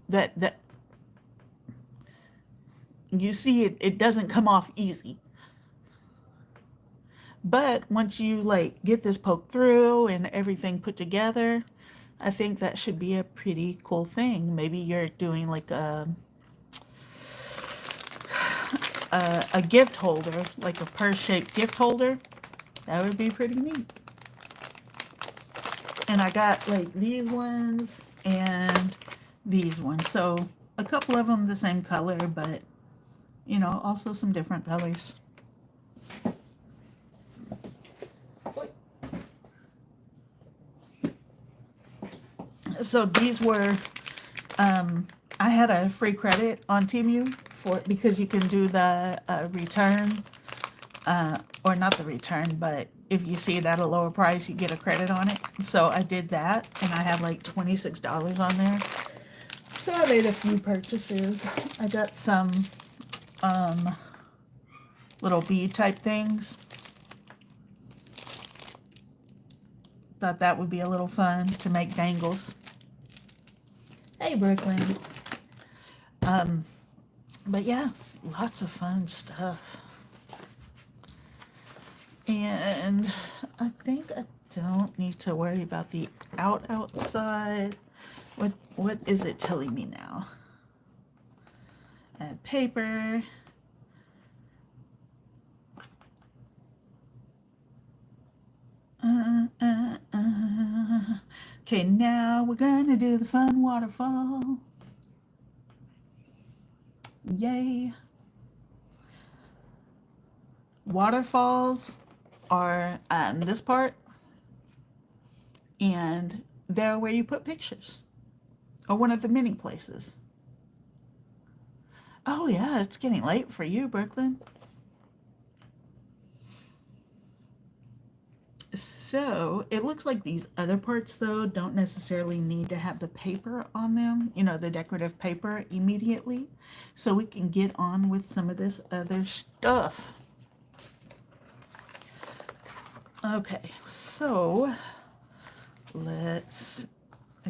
that you see it doesn't come off easy. But once you like get this poked through and everything put together, I think that should be a pretty cool thing. Maybe you're doing like a gift holder, like a purse-shaped gift holder. That would be pretty neat. And I got like these ones and these ones. So a couple of them the same color, but you know, also some different colors. So these were, I had a free credit on Temu because you can do the return, or not the return, but if you see it at a lower price, you get a credit on it. So I did that, and I had like $26 on there. So I made a few purchases. I got some little bead type things. Thought that would be a little fun to make dangles. Hey, Brooklyn. But yeah, lots of fun stuff. And I think I don't need to worry about the outside. What is it telling me now? Add paper. Okay, now we're gonna do the fun waterfall. Yay. Waterfalls are this part, and they're where you put pictures, or one of the many places. Oh yeah, it's getting late for you, Brooklyn. So it looks like these other parts though don't necessarily need to have the paper on them, you know, the decorative paper immediately. So we can get on with some of this other stuff. Okay, so let's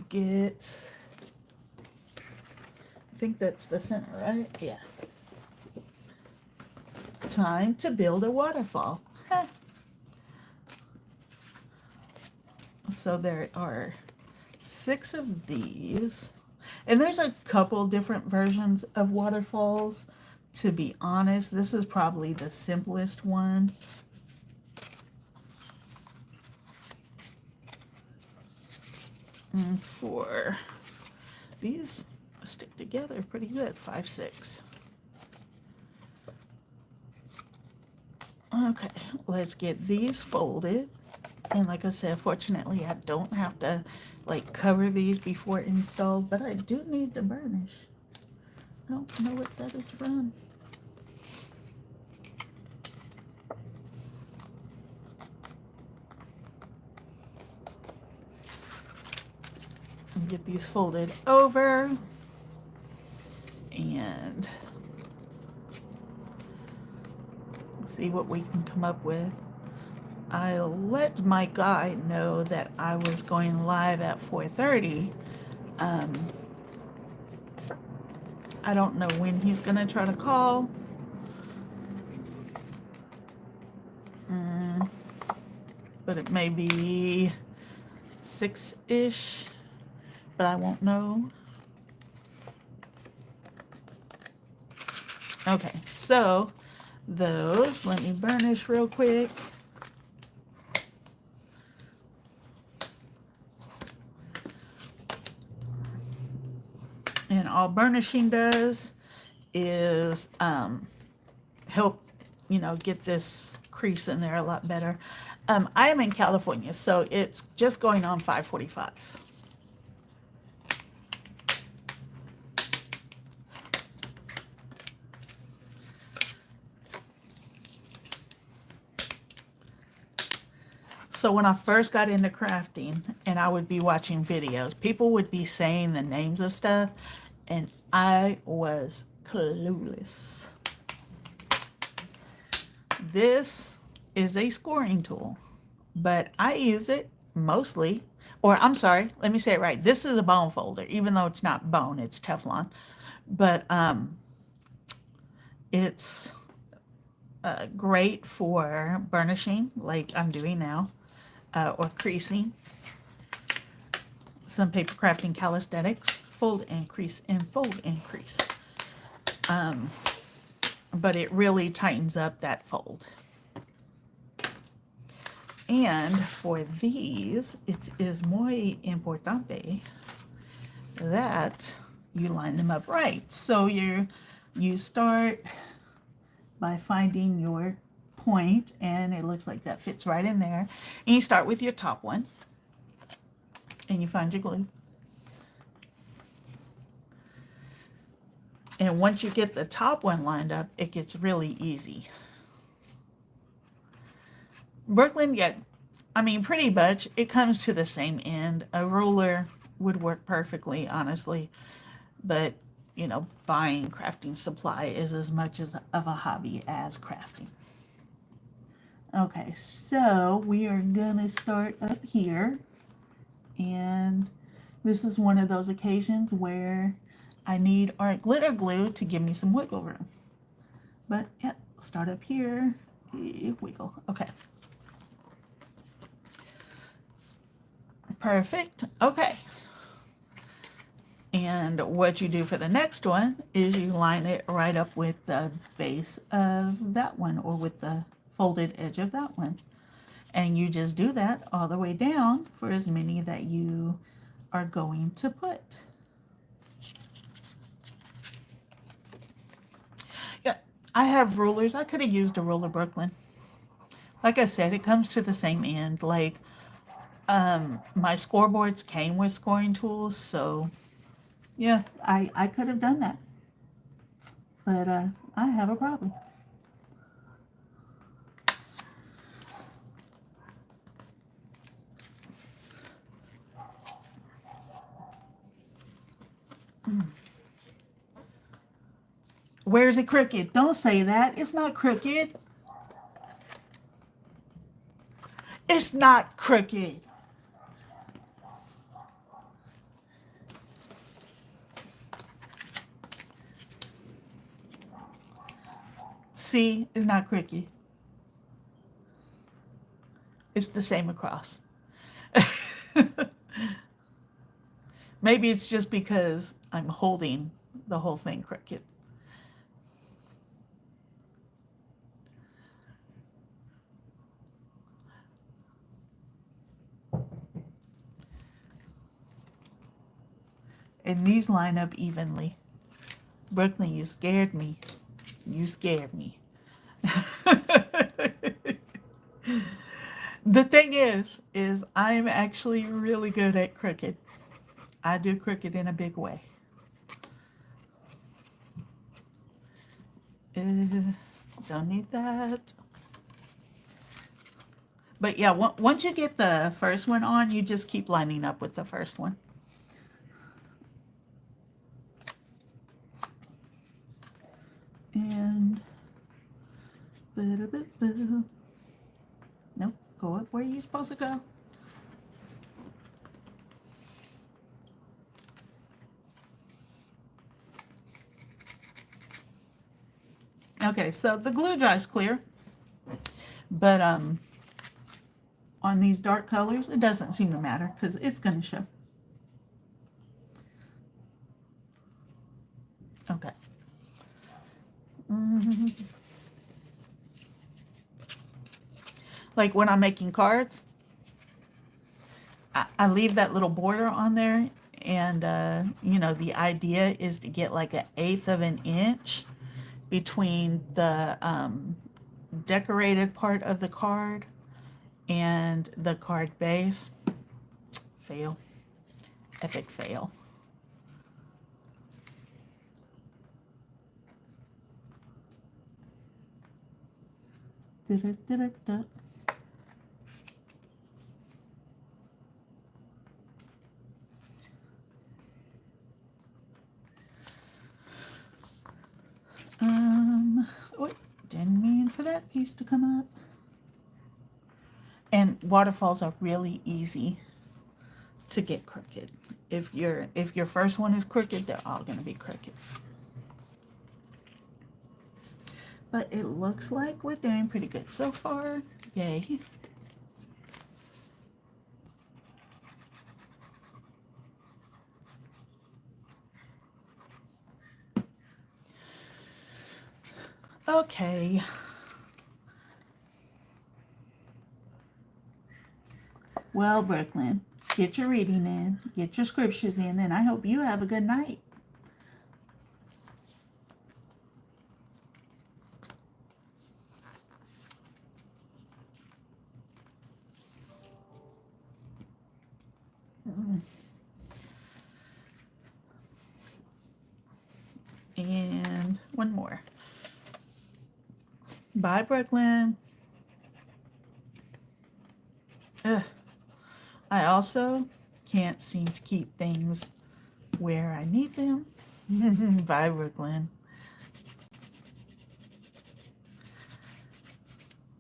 get, I think that's the center, right? Yeah. time to build a waterfall. Heh. So there are 6 of these. And there's a couple different versions of waterfalls. To be honest, this is probably the simplest one. And for these stick together pretty good, 5, 6. Okay, let's get these folded. And like I said, fortunately, I don't have to like cover these before installed, but I do need to burnish. I don't know what that is from. And get these folded over. And see what we can come up with. I let my guy know that I was going live at 4:30. I don't know when he's gonna try to call. But it may be 6-ish, but I won't know. Okay, so those, let me burnish real quick. And all burnishing does is help, get this crease in there a lot better. I am in California, so it's just going on 5:45. So when I first got into crafting and I would be watching videos, people would be saying the names of stuff and I was clueless. This is a scoring tool, but I use it mostly, or I'm sorry, let me say it right. This is a bone folder, even though it's not bone, it's Teflon. But it's great for burnishing, like I'm doing now, or creasing. Some paper crafting calisthenics, fold and crease and fold and crease. But it really tightens up that fold. And for these, it is muy importante that you line them up right. So you start by finding your point, and it looks like that fits right in there. And you start with your top one, and you find your glue. And once you get the top one lined up, it gets really easy. Brooklyn, yeah, I mean, pretty much it comes to the same end. A ruler would work perfectly, honestly, but buying crafting supply is as much of a hobby as crafting. Okay, so we are gonna start up here, and this is one of those occasions where I need art glitter glue to give me some wiggle room. But yeah, start up here, wiggle, okay. Perfect. Okay. And what you do for the next one is you line it right up with the base of that one, or with the folded edge of that one. And you just do that all the way down for as many that you are going to put. Yeah, I have rulers. I could have used a ruler, Brooklyn. Like I said, it comes to the same end. Like, my scoreboards came with scoring tools, so yeah, I could have done that, but I have a problem. Where's it crooked? Don't say that. It's not crooked. It's not crooked. See, it's not crooked. It's the same across. Maybe it's just because I'm holding the whole thing crooked. And these line up evenly. Brooklyn, you scared me. You scared me. The thing is I'm actually really good at crooked. I do crooked in a big way. Don't need that. But yeah, once you get the first one on, you just keep lining up with the first one. And nope, go up where you're supposed to go. Okay, so the glue dries clear, but on these dark colors, it doesn't seem to matter because it's going to show. Okay. Like when I'm making cards, I leave that little border on there, and you know, the idea is to get like 1/8 of an inch between the decorated part of the card and the card base. Fail. Epic fail. Da-da-da-da-da. Oh, didn't mean for that piece to come up. And waterfalls are really easy to get crooked. If your first one is crooked, they're all going to be crooked. But it looks like we're doing pretty good so far. Yay. Okay. Well, Brooklyn, get your reading in, get your scriptures in, and I hope you have a good night. And one more. Bye, Brooklyn. Ugh. I also can't seem to keep things where I need them. Bye, Brooklyn.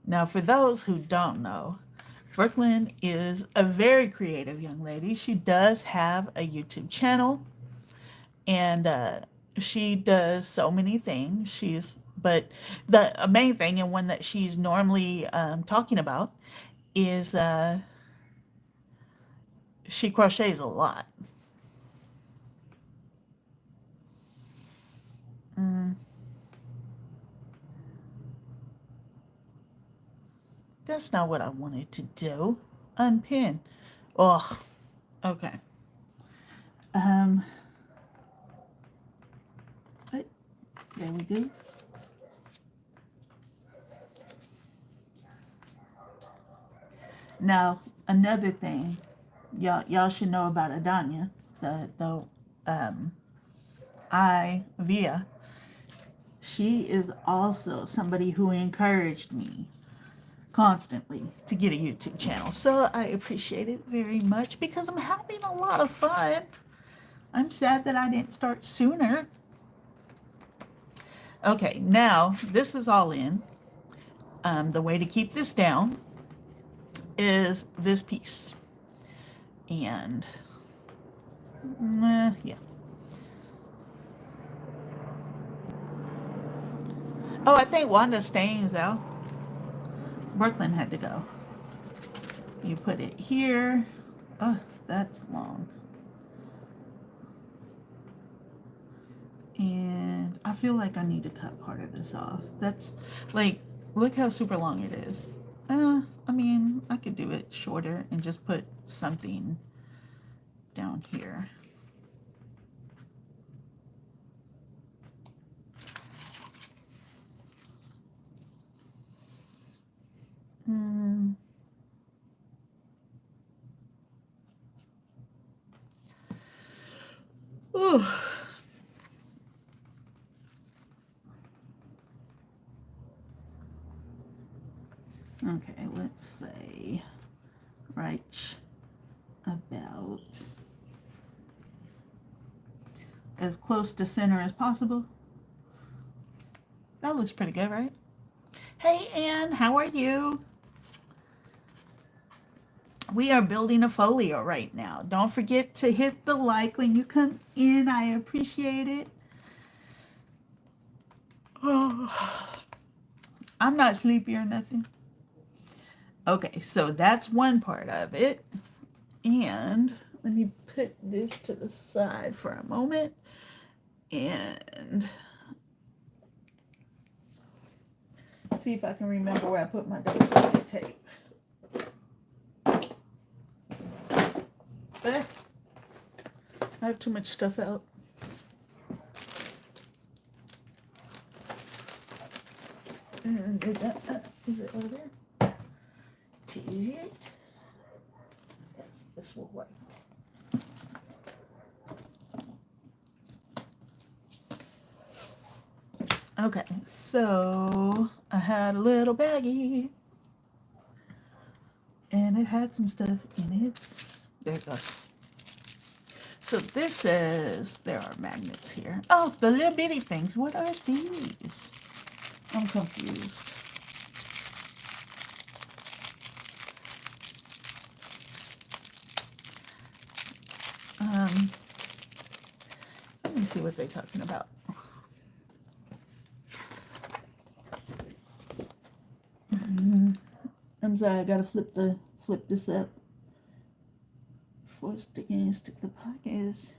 Now, for those who don't know, Brooklyn is a very creative young lady. She does have a YouTube channel, and she does so many things. But the main thing, and one that she's normally talking about, is she crochets a lot. That's not what I wanted to do. Unpin. Ugh. Okay. But there we go. Now, another thing, y'all should know about Adanya, the Via. She is also somebody who encouraged me constantly to get a YouTube channel. So I appreciate it very much because I'm having a lot of fun. I'm sad that I didn't start sooner. Okay, now this is all in. The way to keep this down is this piece. And yeah. Oh, I think Wanda's staying though. Brooklyn had to go. You put it here. Oh, that's long. And I feel like I need to cut part of this off. That's like, look how super long it is. I mean, I could do it shorter and just put something down here. Hmm. Ooh. Okay, let's say right about as close to center as possible. That looks pretty good, right? Hey, Ann, how are you? We are building a folio right now. Don't forget to hit the like when you come in. I appreciate it. Oh, I'm not sleepy or nothing. Okay, so that's one part of it. And let me put this to the side for a moment. And see if I can remember where I put my double-sided tape. I have too much stuff out. And is it over there? Tease it. Yes, this will work. Okay, so I had a little baggie and it had some stuff in it. There it goes. So this says there are magnets here. Oh, the little bitty things. What are these? I'm confused. Let me see what they're talking about. I'm sorry, I gotta flip this up before sticking stick the pockets.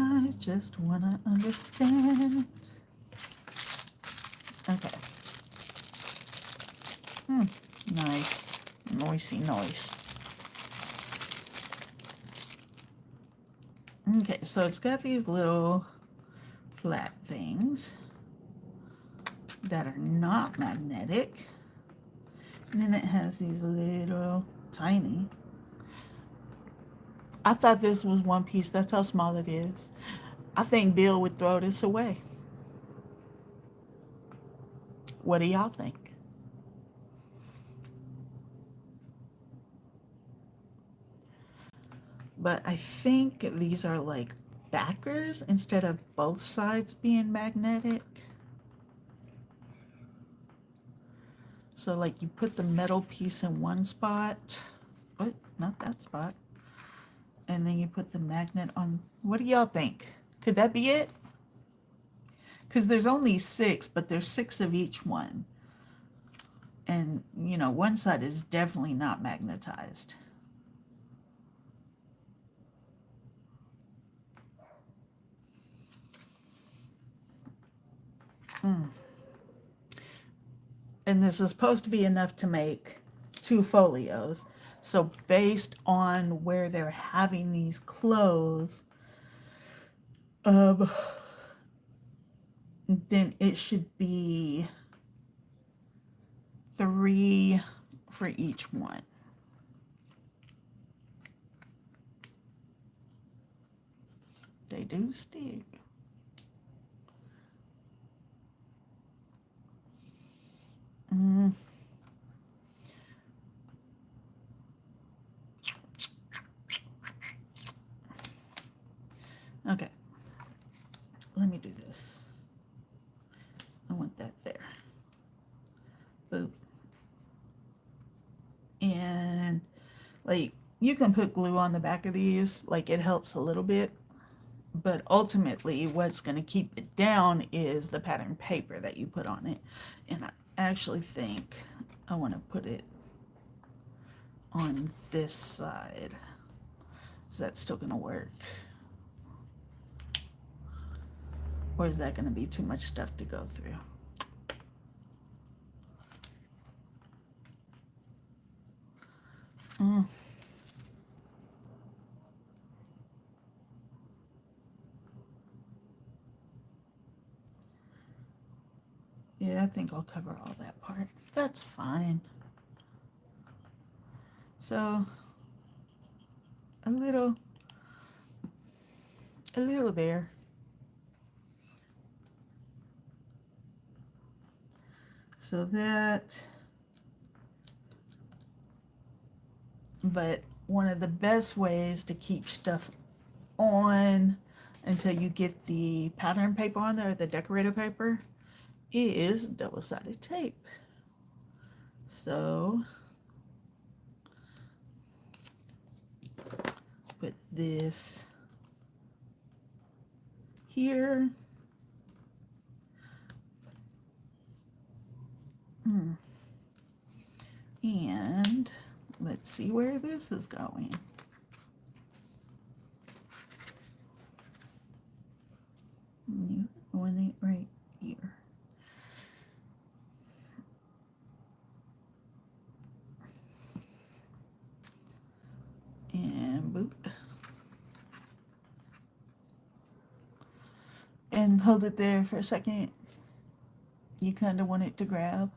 I just wanna understand. Okay. Nice. Noisy noise. Okay, so it's got these little flat things that are not magnetic. And then it has these little tiny. I thought this was one piece. That's how small it is. I think Bill would throw this away. What do y'all think? But I think these are like backers instead of both sides being magnetic. So like you put the metal piece in one spot. What? Not that spot. And then you put the magnet on. What do y'all think? Could that be it? Because there's only 6, but there's 6 of each one. And, you know, one side is definitely not magnetized. And this is supposed to be enough to make 2 folios. So based on where they're having these clothes, then it should be 3 for each one. They do stick. Okay, let me do this. I want that there. Boop. And like, you can put glue on the back of these, like it helps a little bit, but ultimately what's going to keep it down is the pattern paper that you put on it. And I actually think I want to put it on this side. Is that still going to work? Or is that going to be too much stuff to go through? Yeah, I think I'll cover all that part. That's fine. So, a little there. So that, but one of the best ways to keep stuff on until you get the pattern paper on there, the decorative paper, is double-sided tape. So put this here. And let's see where this is going. You want it right here. And boop. And hold it there for a second. You kind of want it to grab.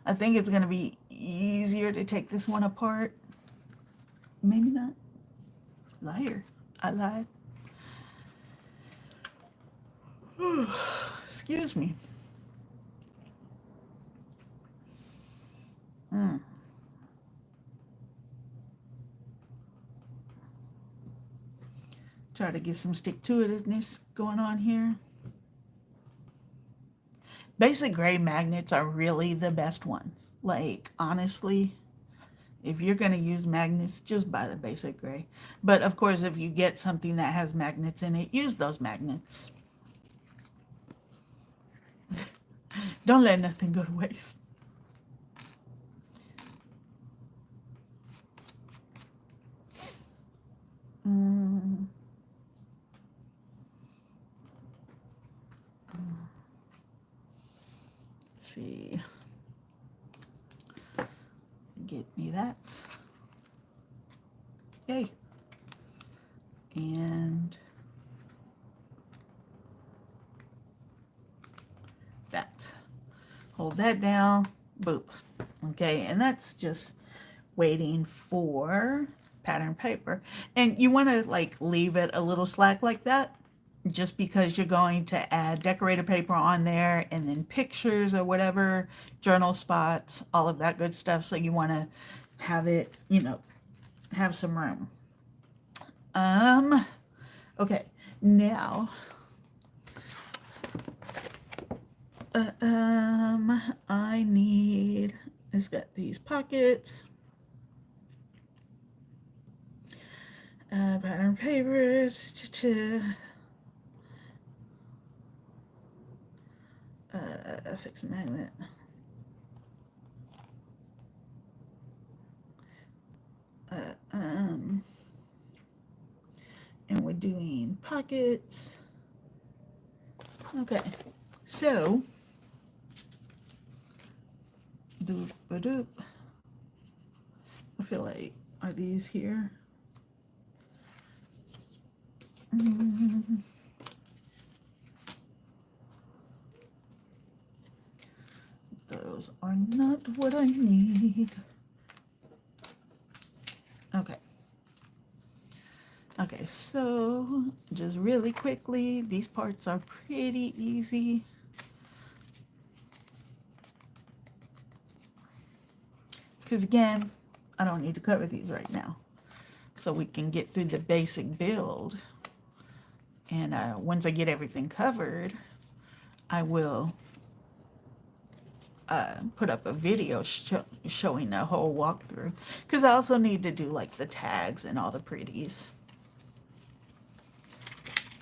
I think it's going to be easier to take this one apart. Maybe not. Liar. I lied. Excuse me. Try to get some stick-to-itiveness going on here. Basic gray magnets are really the best ones. Like, honestly, if you're going to use magnets, just buy the basic gray. But of course, if you get something that has magnets in it, use those magnets. Don't let nothing go to waste. Let's see. Get me that. Yay. And that. Hold that down. Boop. Okay, and that's just waiting for pattern paper. And you want to like leave it a little slack like that, just because you're going to add decorated paper on there and then pictures or whatever, journal spots, all of that good stuff. So you want to have it, you know, have some room. Okay, now, I need, it's got these pockets, pattern papers, fix a magnet. And we're doing pockets. Okay, so doop a doop. I feel like, are these here? Those are not what I need. Okay. Okay, so just really quickly, these parts are pretty easy. Because again, I don't need to cover these right now. So we can get through the basic build And once I get everything covered, I will put up a video showing the whole walkthrough, because I also need to do like the tags and all the pretties.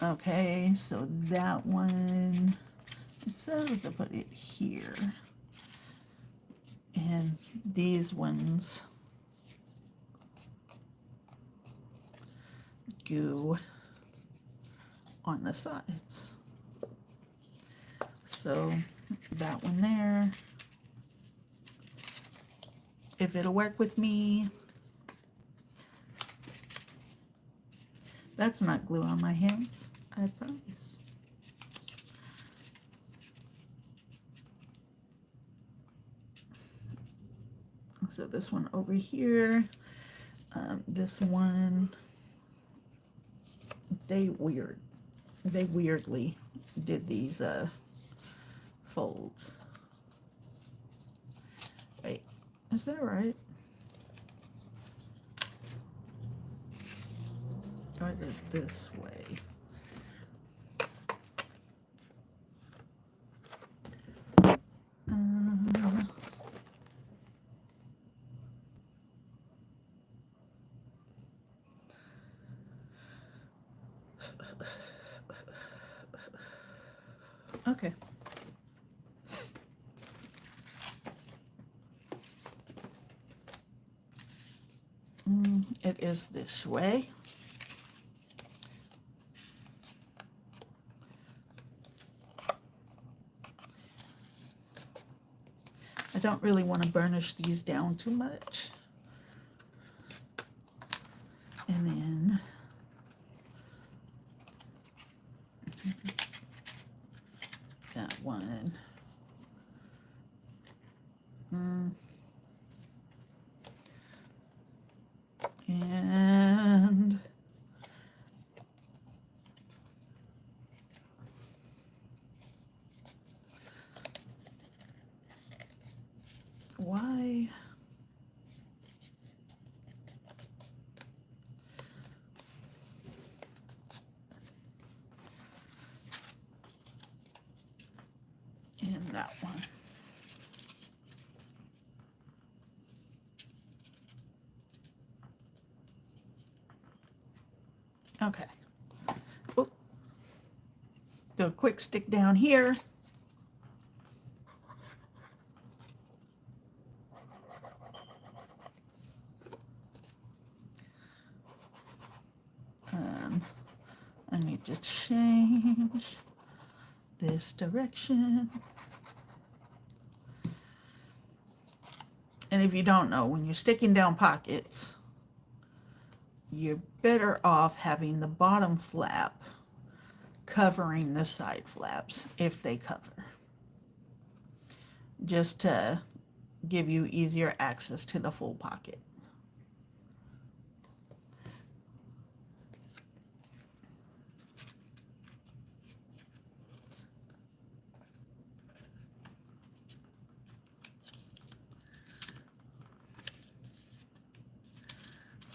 Okay, so that one, it says to put it here. And these ones go on the sides. So that one there, if it'll work with me. That's not glue on my hands, I promise. So this one over here, this one, they weirdly did these folds. Wait, is that right? Or is it this way? Okay. It is this way. I don't really want to burnish these down too much. And then that one. And why? And that one. Okay. Oop. Do a quick stick down here. I need to change this direction. And if you don't know, when you're sticking down pockets, you're better off having the bottom flap covering the side flaps if they cover, just to give you easier access to the full pocket.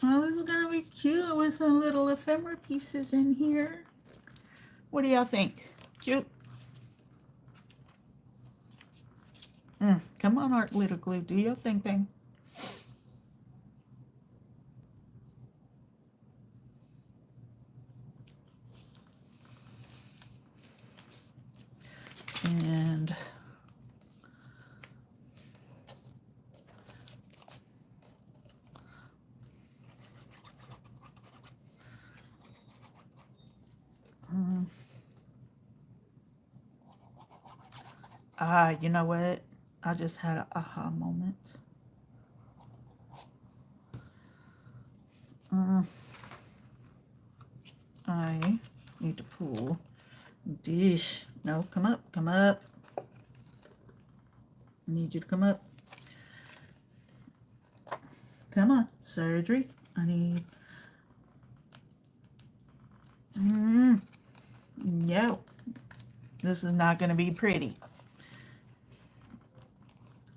Well, this is gonna be cute with some little ephemera pieces in here. What do y'all think? Cute? Come on, Art Little Glue, do your thing. And you know what? I just had an aha moment. I need to pull dish. No, come up, come up. I need you to come up. Come on, surgery. I need. No, this is not going to be pretty.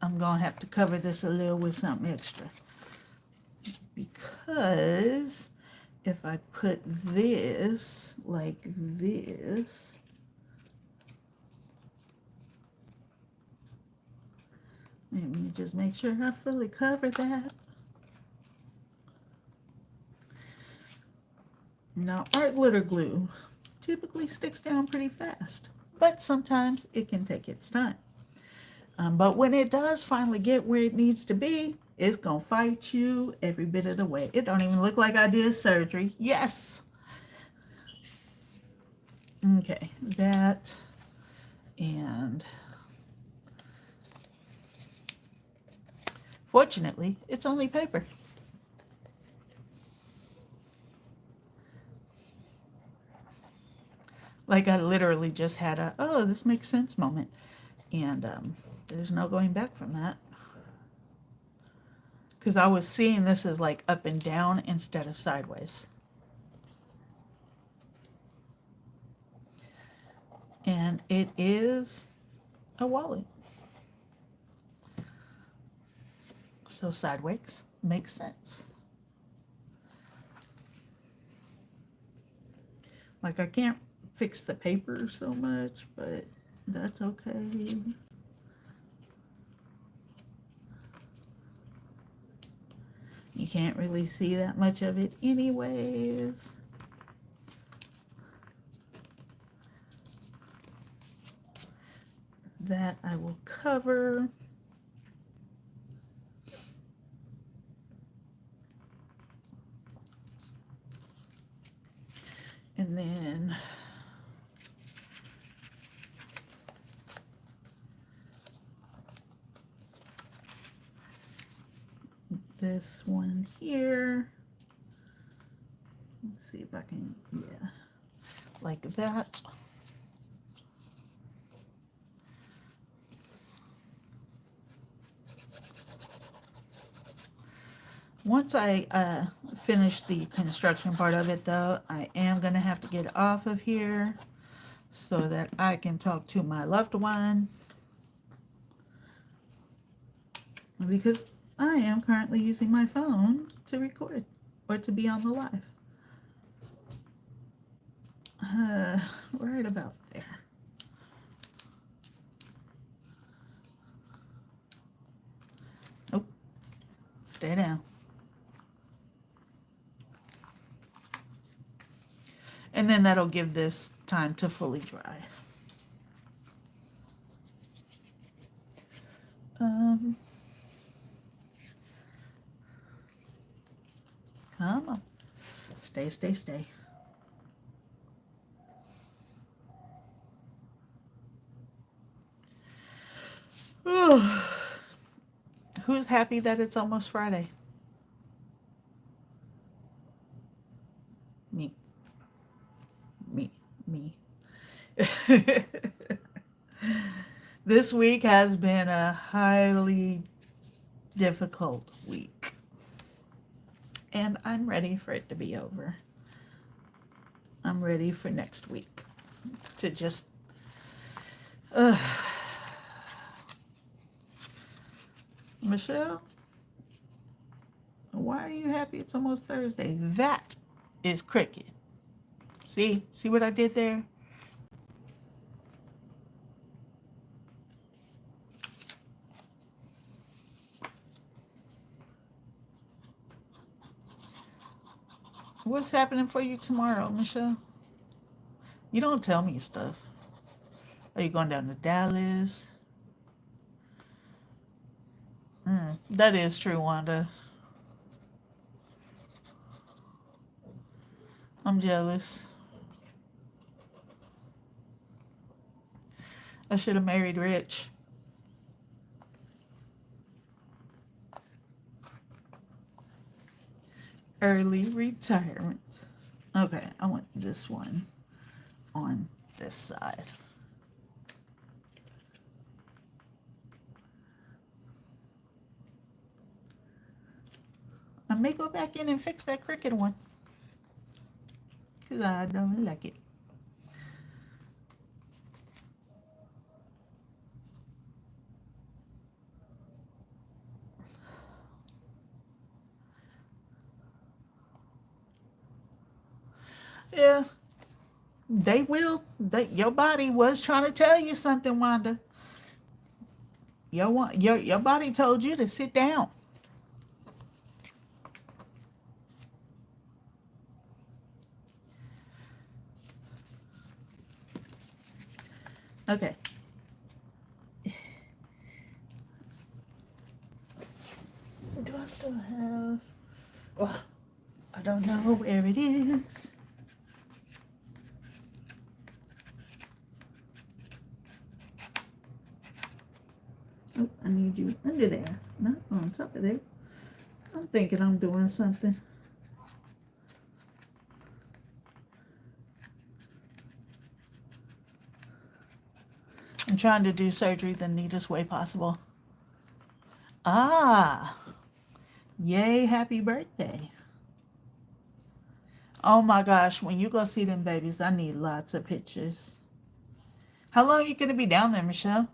I'm going to have to cover this a little with something extra. Because if I put this like this. Let me just make sure I fully cover that. Now, art glitter glue typically sticks down pretty fast, but sometimes it can take its time. But when it does finally get where it needs to be, it's going to fight you every bit of the way. It don't even look like I did surgery. Yes! Okay, that, and fortunately, it's only paper. Like I literally just had a, oh, this makes sense moment. And there's no going back from that. Because I was seeing this as like up and down instead of sideways. And it is a wallet. So sideways makes sense. Like I can't fix the paper so much, but that's okay. You can't really see that much of it anyways. That I will cover. And then this one here. Let's see if I can, yeah, like that. Once I finish the construction part of it though, I am gonna have to get off of here so that I can talk to my loved one, because I am currently using my phone to record or to be on the live. Right about there. Nope. Stay down. And then that'll give this time to fully dry. Come on. Stay, stay, stay. Who's happy that it's almost Friday? Me. Me. This week has been a highly difficult week. And I'm ready for it to be over. I'm ready for next week to just... Michelle, why are you happy it's almost Thursday? That is cricket. See what I did there? What's happening for you tomorrow, Michelle? You don't tell me stuff. Are you going down to Dallas? That is true, Wanda. I'm jealous. I should have married rich. Early retirement. Okay, I want this one on this side. I may go back in and fix that cricket one, because I don't like it. Yeah, they will. Your body was trying to tell you something, Wanda. Your body told you to sit down. Okay. Do I still have? Oh, I don't know where it is. Oh, I need you under there, not on top of there. I'm thinking I'm doing something. I'm trying to do surgery the neatest way possible. Ah, yay, happy birthday. Oh my gosh, when you go see them babies, I need lots of pictures. How long are you going to be down there, Michelle?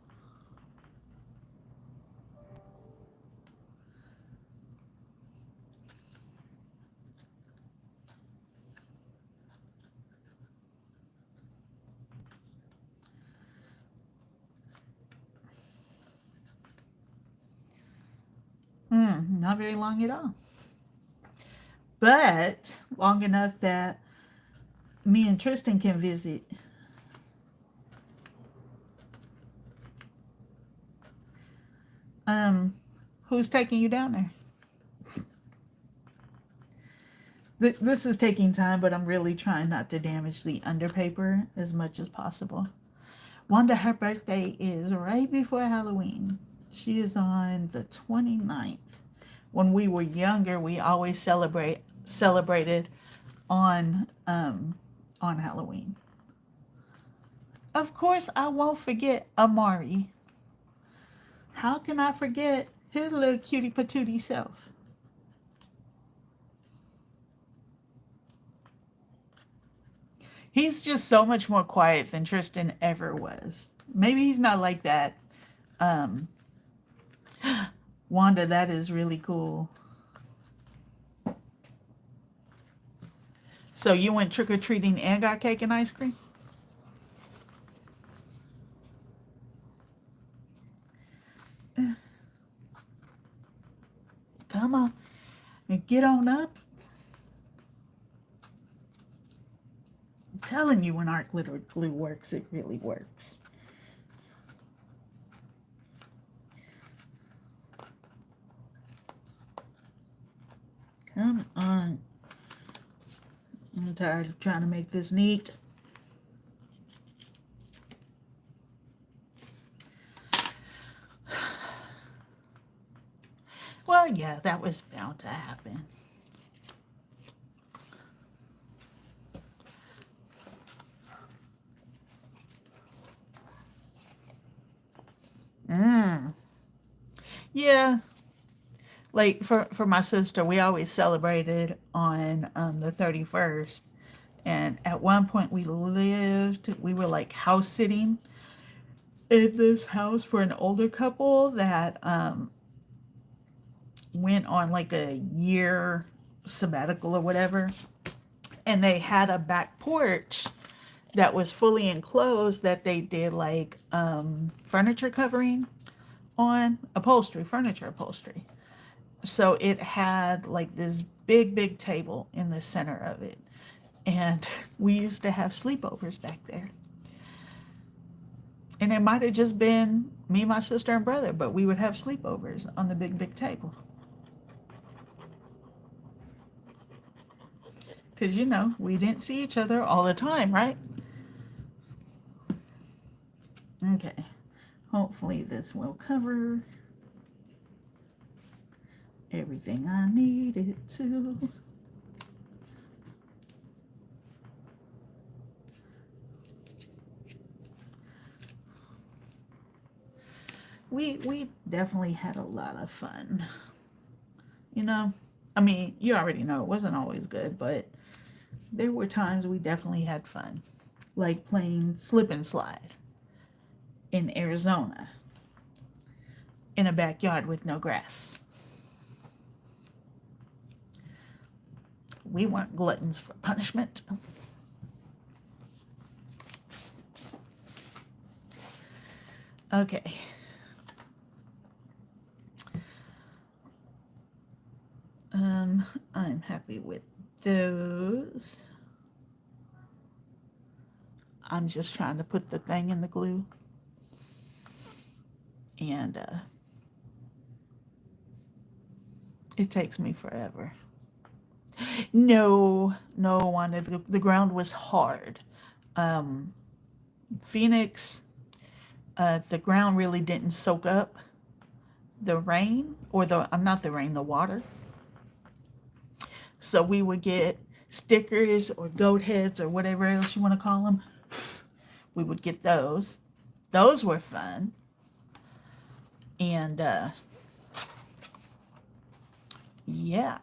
Not very long at all. But long enough that me and Tristan can visit. Um, who's taking you down there? This is taking time, but I'm really trying not to damage the underpaper as much as possible. Wanda, her birthday is right before Halloween. She is on the 29th. When we were younger, we always celebrated on Halloween. Of course, I won't forget Amari. How can I forget his little cutie patootie self? He's just so much more quiet than Tristan ever was. Maybe he's not like that. Um, Wanda, that is really cool. So you went trick or treating and got cake and ice cream? Come on, and get on up. I'm telling you, when art glitter glue works, it really works. Come on. I'm tired of trying to make this neat. Well, yeah, that was bound to happen. Yeah, like for my sister, we always celebrated on the 31st. And at one point we were like house sitting in this house for an older couple that went on like a year sabbatical or whatever. And they had a back porch that was fully enclosed that they did like furniture covering on furniture upholstery. So it had like this big table in the center of it. And we used to have sleepovers back there. And it might have just been me, my sister, and brother, but we would have sleepovers on the big table. Because, we didn't see each other all the time, right? Okay. Hopefully this will cover everything I need it to. We definitely had a lot of fun. I mean, you already know it wasn't always good, but there were times we definitely had fun. Like playing slip and slide in Arizona in a backyard with no grass. We weren't gluttons for punishment. Okay. I'm happy with those. I'm just trying to put the thing in the glue, and it takes me forever. No, no, Wanda, the ground was hard. Um, Phoenix, the ground really didn't soak up the rain, or not the rain, the water. So we would get stickers or goat heads or whatever else you want to call them. We would get those. Those were fun. And yeah.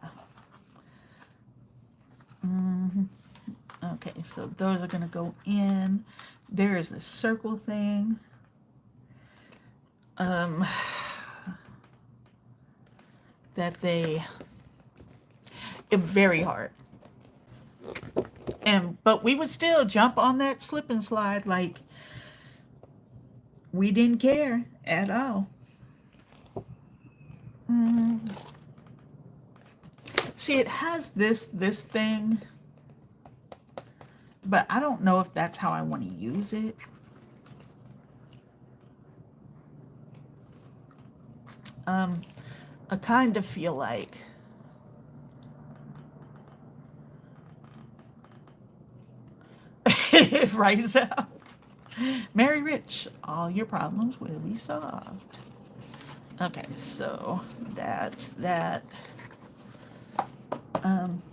Okay, so those are going to go in. There is a circle thing. That it's very hard. But we would still jump on that slip and slide like we didn't care at all. See, it has this thing, but I don't know if that's how I want to use it. I kind of feel like rise up. Mary Rich, all your problems will be solved. Okay, so that's that.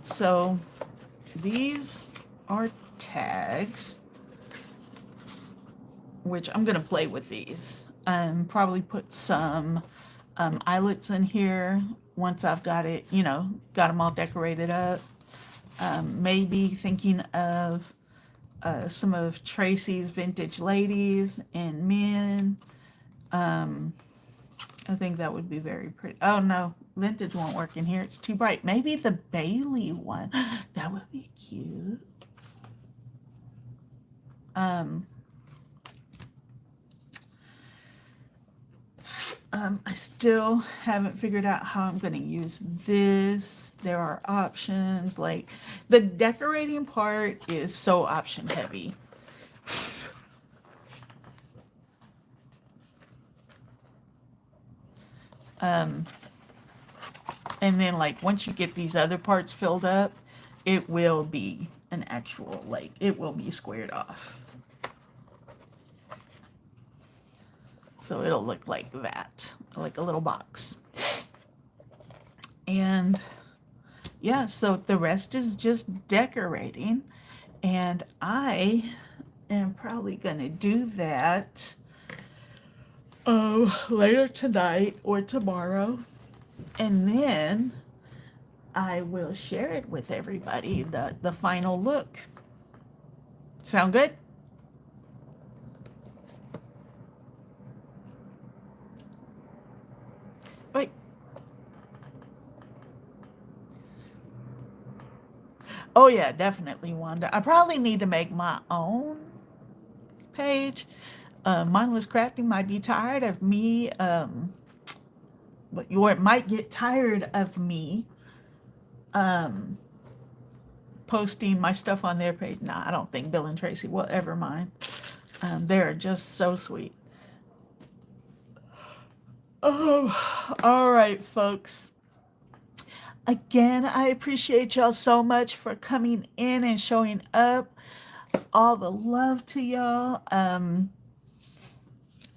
So these are tags, which I'm gonna play with these. Probably put some eyelets in here once I've got it, got them all decorated up. Maybe thinking of some of Tracy's vintage ladies and men. I think that would be very pretty. Oh no, vintage won't work in here. It's too bright. Maybe the Bailey one. That would be cute. I still haven't figured out how I'm going to use this. There are options. Like, the decorating part is so option heavy. And then, like, once you get these other parts filled up, it will be an actual, like, it will be squared off. So it'll look like that, like a little box. And yeah, so the rest is just decorating. And I am probably going to do that later tonight or tomorrow. And then I will share it with everybody, the final look. Sound good? Wait. Oh yeah, definitely, Wanda. I probably need to make my own page. Mindless Crafting might be tired of me, or it might get tired of me posting my stuff on their page. Nah, I don't think Bill and Tracy will ever mind. They're just so sweet. Oh, all right, folks. Again, I appreciate y'all so much for coming in and showing up. All the love to y'all.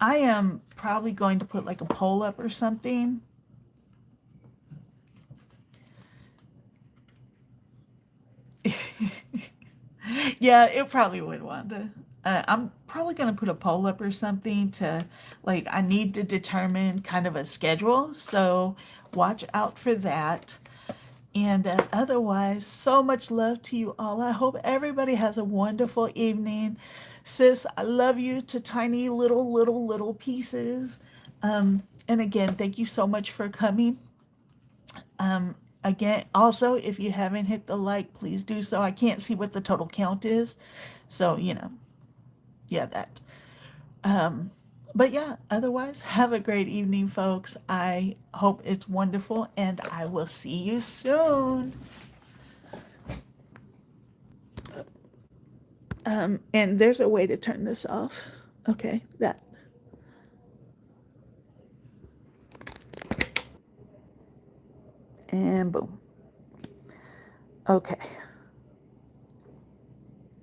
I am probably going to put like a poll up or something. Yeah, it probably would, Wanda. I'm probably going to put a poll up or something to, like, I need to determine kind of a schedule. So watch out for that. And otherwise, so much love to you all. I hope everybody has a wonderful evening. Sis, I love you to tiny little pieces. And again, thank you so much for coming. Again, also, if you haven't hit the like, please do so. I can't see what the total count is. So, yeah, that. But yeah, otherwise, have a great evening, folks. I hope it's wonderful, and I will see you soon. And there's a way to turn this off. Okay, that. And boom. Okay.